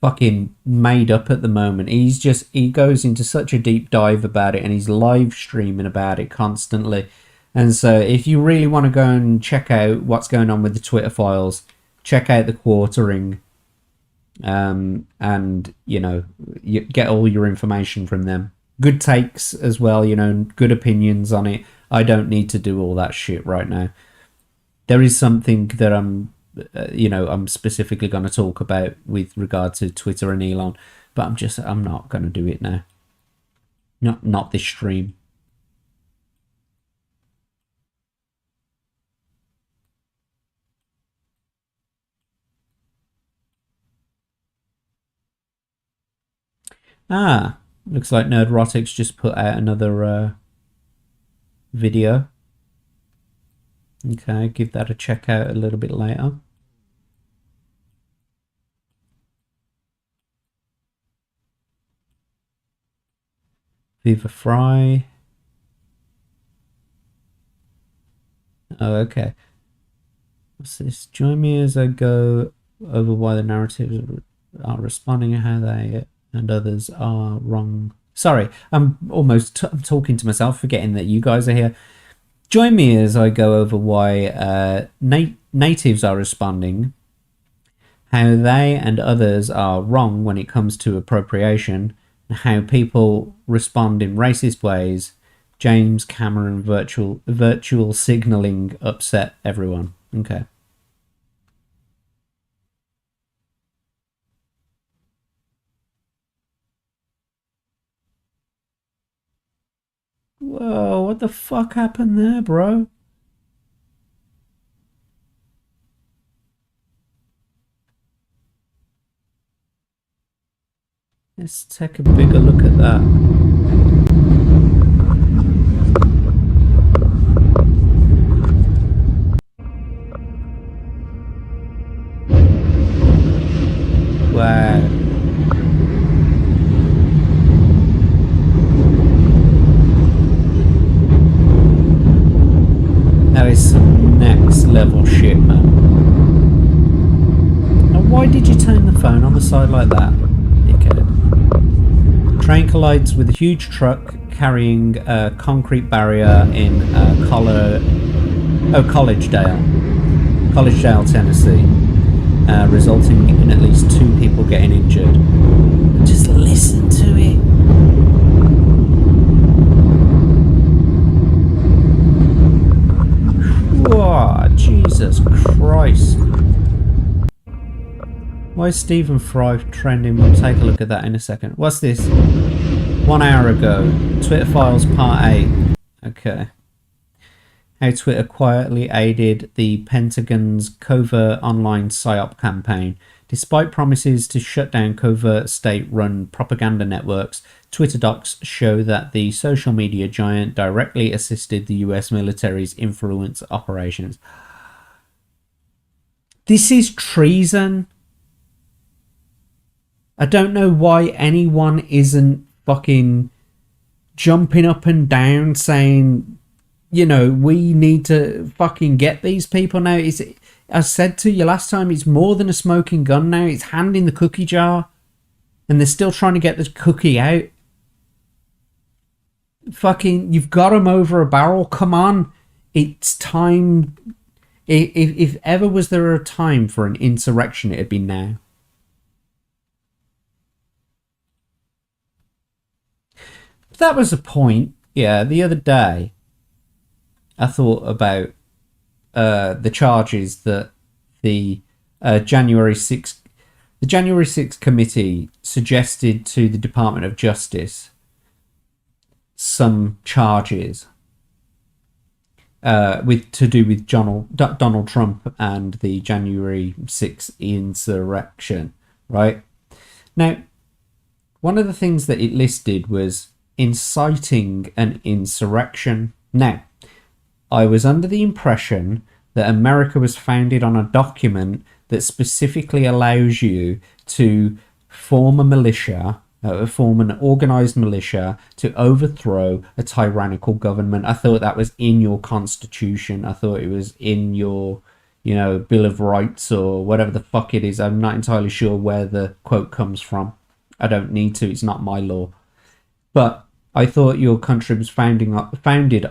fucking made up at the moment. He goes into such a deep dive about it, and he's live streaming about it constantly. And so if you really want to go and check out what's going on with the Twitter files, check out the Quartering, and you know, you get all your information from them. Good takes as well, you know, good opinions on it. I don't need to do all that shit right now. There is something that I'm specifically going to talk about with regard to Twitter and Elon, but I'm not going to do it now. Not this stream. Looks like Nerdrotics just put out another video. Okay, give that a check out a little bit later. Viva Fry. Oh, okay. What's this? Join me as I go over why the narratives are responding and how they and others are wrong. Sorry, I'm talking to myself, forgetting that you guys are here. Join me as I go over why natives are responding, how they and others are wrong when it comes to appropriation, and how people respond in racist ways. James Cameron virtual signaling upset everyone. Okay. Whoa, what the fuck happened there, bro? Let's take a bigger look at that. Wow. That is some next level shit, man. Why did you turn the phone on the side like that, dickhead? Train collides with a huge truck carrying a concrete barrier in Collegedale, Tennessee, resulting in at least 2 people getting injured. Just listen to it. Whoa, Jesus Christ. Why is Stephen Fry trending? We'll take a look at that in a second. What's this? 1 hour ago. Twitter Files Part 8. Okay. How Twitter quietly aided the Pentagon's covert online PSYOP campaign. Despite promises to shut down covert state-run propaganda networks, Twitter docs show that the social media giant directly assisted the US military's influence operations. This is treason. I don't know why anyone isn't fucking jumping up and down saying, you know, we need to fucking get these people now. I said to you last time, it's more than a smoking gun now. It's hand in the cookie jar. And they're still trying to get the cookie out. Fucking, you've got them over a barrel. Come on. It's time. If ever was there a time for an insurrection, it'd be now. That was a point. Yeah, the other day, I thought about the charges that the January 6th committee suggested to the Department of Justice some charges to do with Donald Trump and the January 6th insurrection, right? Now, one of the things that it listed was inciting an insurrection. Now, I was under the impression that America was founded on a document that specifically allows you to form a militia, form an organized militia to overthrow a tyrannical government. I thought that was in your constitution. I thought it was in your, you know, Bill of Rights or whatever the fuck it is. I'm not entirely sure where the quote comes from. I don't need to. It's not my law. But I thought your country was founded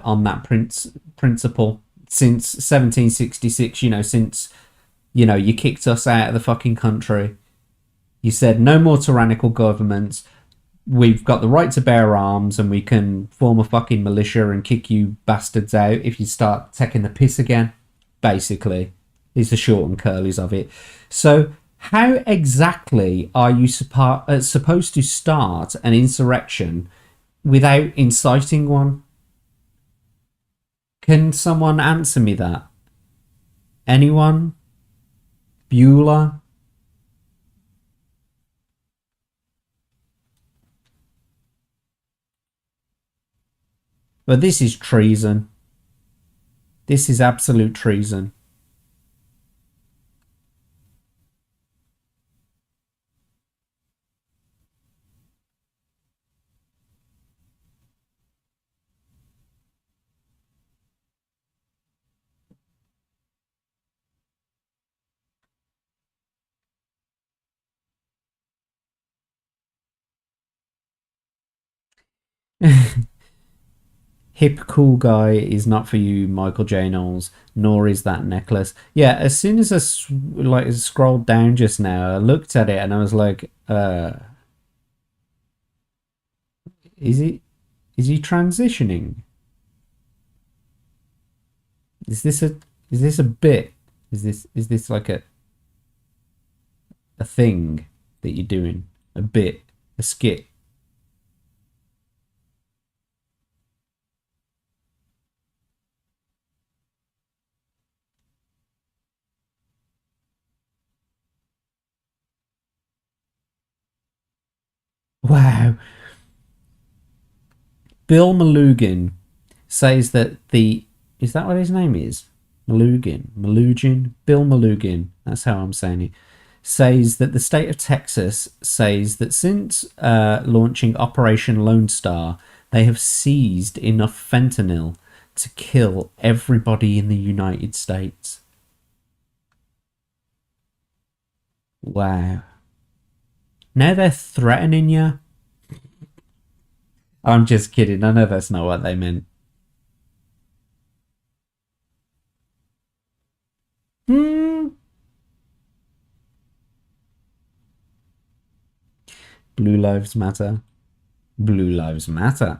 on that principle since 1766, you know, since, you know, you kicked us out of the fucking country. You said no more tyrannical governments. We've got the right to bear arms and we can form a fucking militia and kick you bastards out if you start taking the piss again. Basically, is the short and curlies of it. So how exactly are you supposed to start an insurrection without inciting one? Can someone answer me that? Anyone? Bueller? But this is treason. This is absolute treason. Hip cool guy is not for you, Michael J. Knowles, nor is that necklace. Yeah, as soon as I scrolled down just now, I looked at it and I was like, is he transitioning? Is this a bit? Is this like a thing that you're doing? A bit, a skit? Wow. Bill Malugin says that is that what his name is? Malugin? Bill Malugin, that's how I'm saying it, says that the state of Texas says that since launching Operation Lone Star, they have seized enough fentanyl to kill everybody in the United States. Wow. Now they're threatening you. I'm just kidding. I know that's not what they meant. Blue lives matter. Blue lives matter.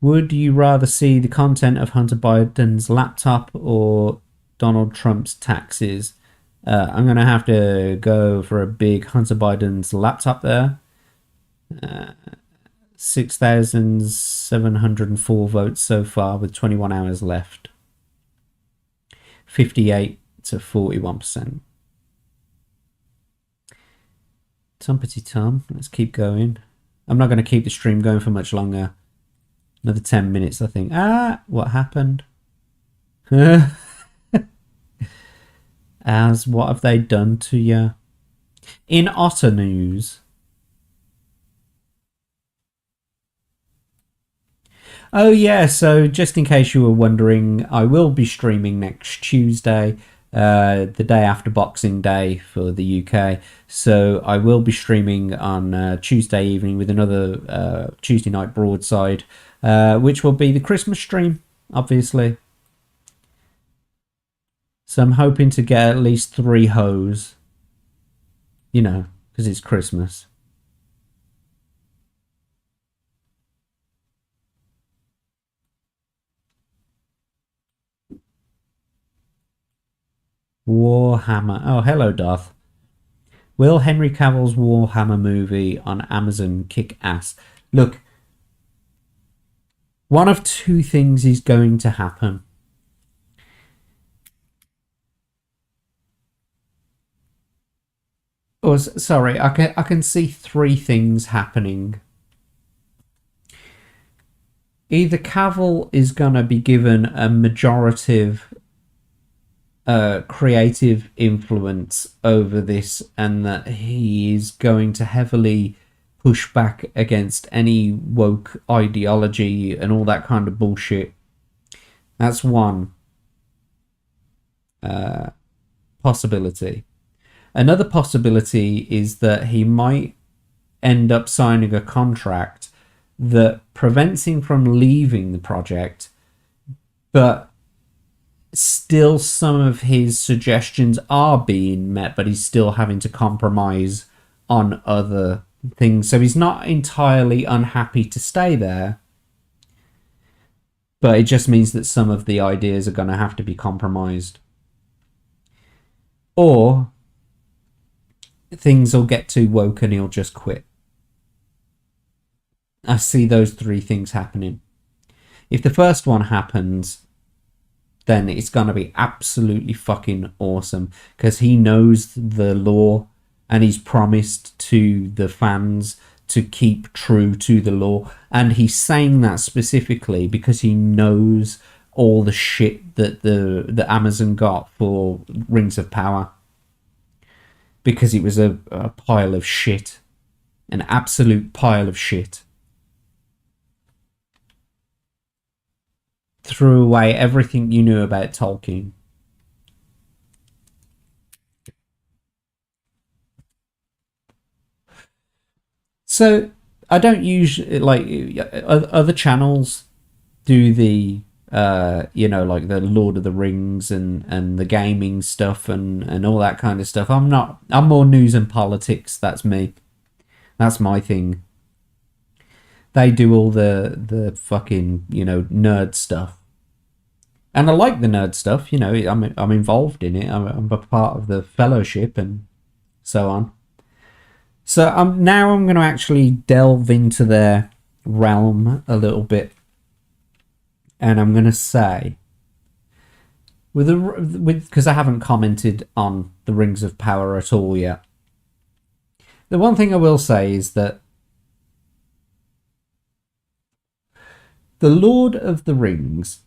Would you rather see the content of Hunter Biden's laptop or Donald Trump's taxes? I'm going to have to go for a big Hunter Biden's laptop there. 6,704 votes so far with 21 hours left. 58 to 41%. Tumpity Tom. Let's keep going. I'm not going to keep the stream going for much longer. Another 10 minutes, I think. What happened? What have they done to you? In Otter news. Oh yeah, so just in case you were wondering, I will be streaming next Tuesday, the day after Boxing Day for the UK. So I will be streaming on Tuesday evening with another Tuesday Night Broadside, which will be the Christmas stream, obviously. So I'm hoping to get at least 3 hoes, you know, because it's Christmas. Warhammer. Oh, hello, Darth. Will Henry Cavill's Warhammer movie on Amazon kick ass? Look, one of 2 things is going to happen. Oh, sorry, I can see 3 things happening. Either Cavill is going to be given a majorative creative influence over this, and that he is going to heavily push back against any woke ideology and all that kind of bullshit. That's one possibility. Another possibility is that he might end up signing a contract that prevents him from leaving the project, but still some of his suggestions are being met, but he's still having to compromise on other things. So he's not entirely unhappy to stay there, but it just means that some of the ideas are going to have to be compromised. Or things will get too woke and he'll just quit. I see those 3 things happening. If the first one happens, then it's going to be absolutely fucking awesome, because he knows the law and he's promised to the fans to keep true to the law. And he's saying that specifically because he knows all the shit that the Amazon got for Rings of Power, because it was a pile of shit, an absolute pile of shit. Threw away everything you knew about Tolkien. So I don't usually, like, other channels do the like the Lord of the Rings and the gaming stuff and all that kind of stuff. I'm more news and politics. That's me. That's my thing. They do all the fucking, nerd stuff. And I like the nerd stuff, I'm involved in it. I'm a part of the fellowship and so on. So I'm going to actually delve into their realm a little bit. And I'm going to say, because I haven't commented on the Rings of Power at all yet. The one thing I will say is that The Lord of the Rings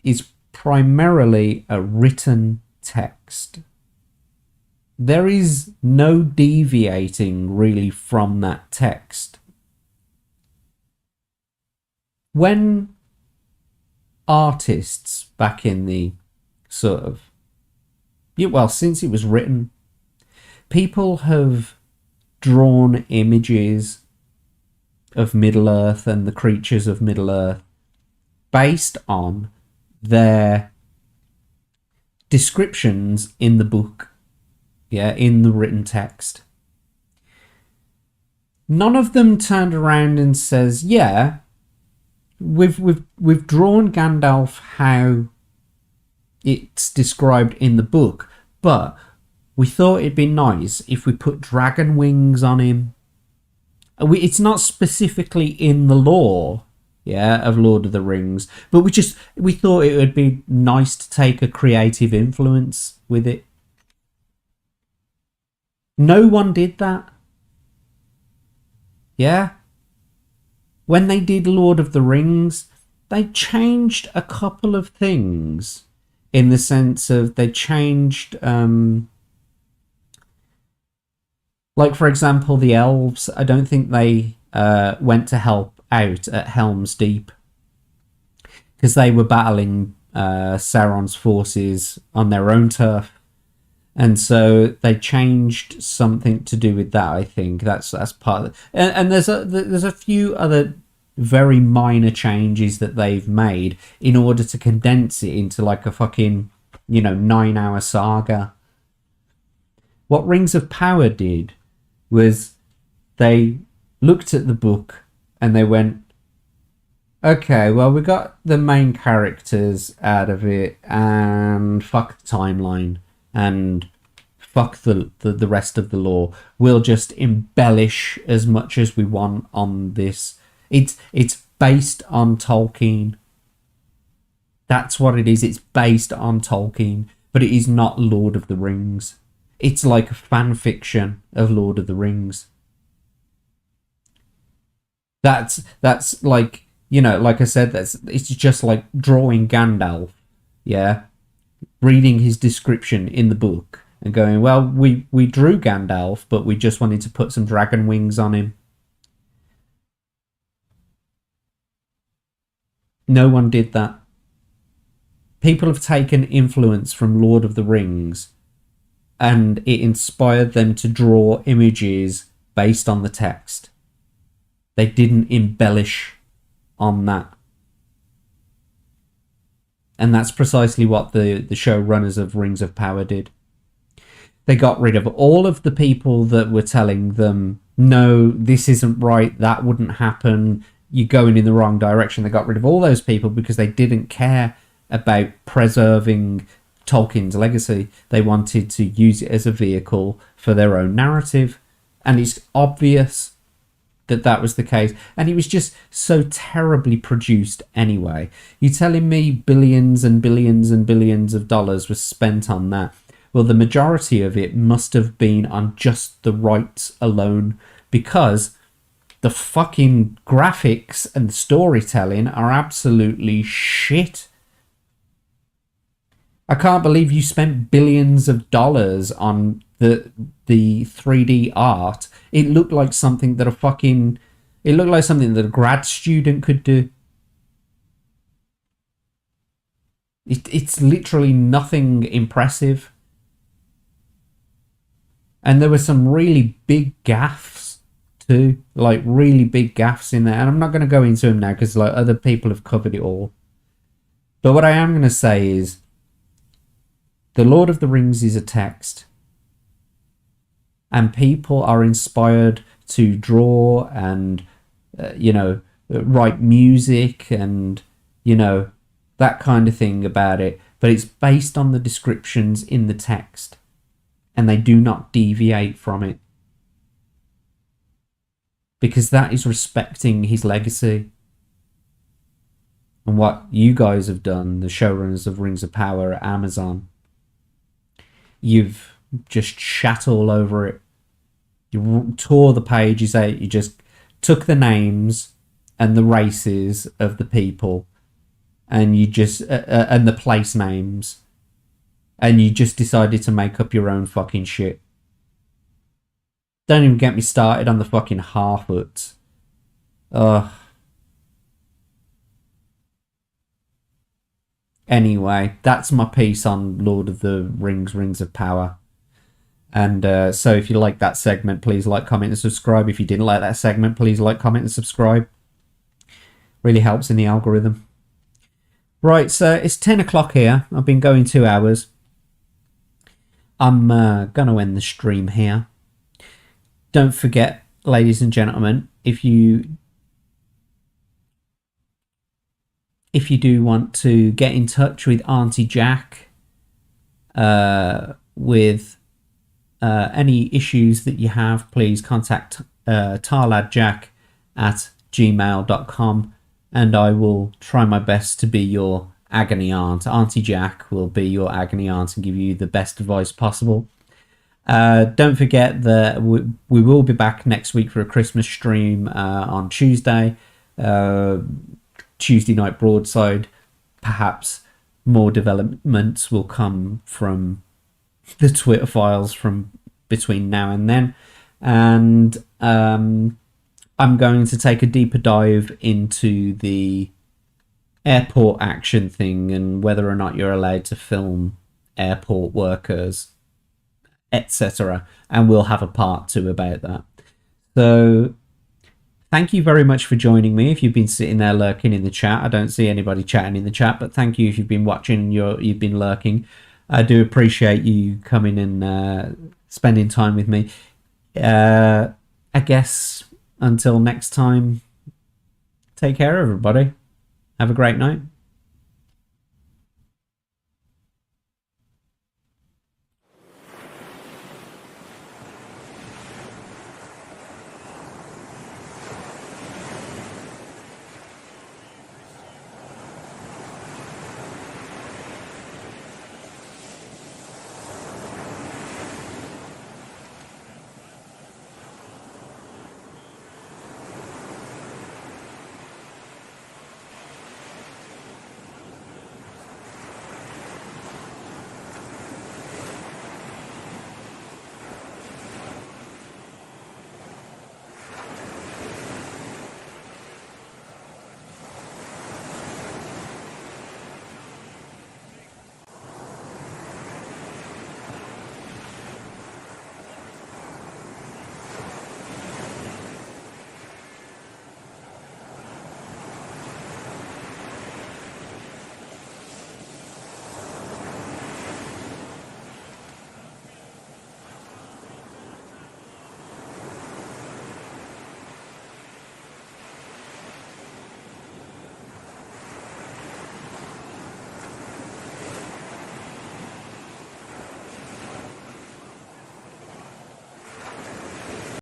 is primarily a written text. There is no deviating really from that text. When artists back in the sort of, yeah, well, since it was written, people have drawn images of Middle Earth and the creatures of Middle Earth based on their descriptions in the book, yeah, in the written text. None of them turned around and says, yeah, we've drawn Gandalf how it's described in the book, but we thought it'd be nice if we put dragon wings on him. It's not specifically in the lore, yeah, of Lord of the Rings, but we thought it would be nice to take a creative influence with it. No one did that. Yeah? When they did Lord of the Rings, they changed a couple of things, in the sense of they changed, like, for example, the elves. I don't think they went to help out at Helm's Deep because they were battling Sauron's forces on their own turf, and so they changed something to do with that. I think that's part of it. And there's a few other very minor changes that they've made in order to condense it into like a fucking 9-hour saga. What Rings of Power did was they looked at the book and they went, okay, well, we got the main characters out of it, and fuck the timeline, and fuck the rest of the lore. We'll just embellish as much as we want on this. It's based on Tolkien. That's what it is. It's based on Tolkien, but it is not Lord of the Rings. It's like a fan fiction of Lord of the Rings. That's like, like I said, it's just like drawing Gandalf, yeah, reading his description in the book and going, well, we drew Gandalf, but we just wanted to put some dragon wings on him. No one did that. People have taken influence from Lord of the Rings, and it inspired them to draw images based on the text. They didn't embellish on that. And that's precisely what the showrunners of Rings of Power did. They got rid of all of the people that were telling them, no, this isn't right, that wouldn't happen, you're going in the wrong direction. They got rid of all those people because they didn't care about preserving Tolkien's legacy. They wanted to use it as a vehicle for their own narrative. And it's obvious that was the case. And it was just so terribly produced anyway. You're telling me billions and billions and billions of dollars was spent on that? Well, the majority of it must have been on just the rights alone, because the fucking graphics and the storytelling are absolutely shit. I can't believe you spent billions of dollars on the 3D art. It looked like something that a grad student could do. It's literally nothing impressive. And there were some really big gaffes too, like really big gaffes in there. And I'm not going to go into them now because like other people have covered it all. But what I am going to say is, The Lord of the Rings is a text, and people are inspired to draw and, write music and, that kind of thing about it. But it's based on the descriptions in the text, and they do not deviate from it, because that is respecting his legacy. And what you guys have done, the showrunners of Rings of Power at Amazon, you've just shat all over it. You tore the pages out. You just took the names and the races of the people, and you just and the place names, and you just decided to make up your own fucking shit. Don't even get me started on the fucking Harfoots. Ugh. Anyway, that's my piece on Lord of the Rings, Rings of Power. And so if you like that segment, please like, comment, and subscribe. If you didn't like that segment, please like, comment, and subscribe. Really helps in the algorithm. Right, so it's 10 o'clock here. I've been going 2 hours. I'm going to end the stream here. Don't forget, ladies and gentlemen, if you do want to get in touch with Auntie Jack with any issues that you have, please contact tarladjack@gmail.com, and I will try my best to be your agony aunt. Auntie Jack will be your agony aunt and give you the best advice possible. Don't forget that we will be back next week for a Christmas stream on Tuesday. Tuesday Night Broadside. Perhaps more developments will come from the Twitter files from between now and then. And I'm going to take a deeper dive into the airport action thing and whether or not you're allowed to film airport workers, etc. And we'll have a part 2 about that. So thank you very much for joining me. If you've been sitting there lurking in the chat, I don't see anybody chatting in the chat, but thank you if you've been watching and you've been lurking. I do appreciate you coming and spending time with me. I guess until next time, take care, everybody. Have a great night.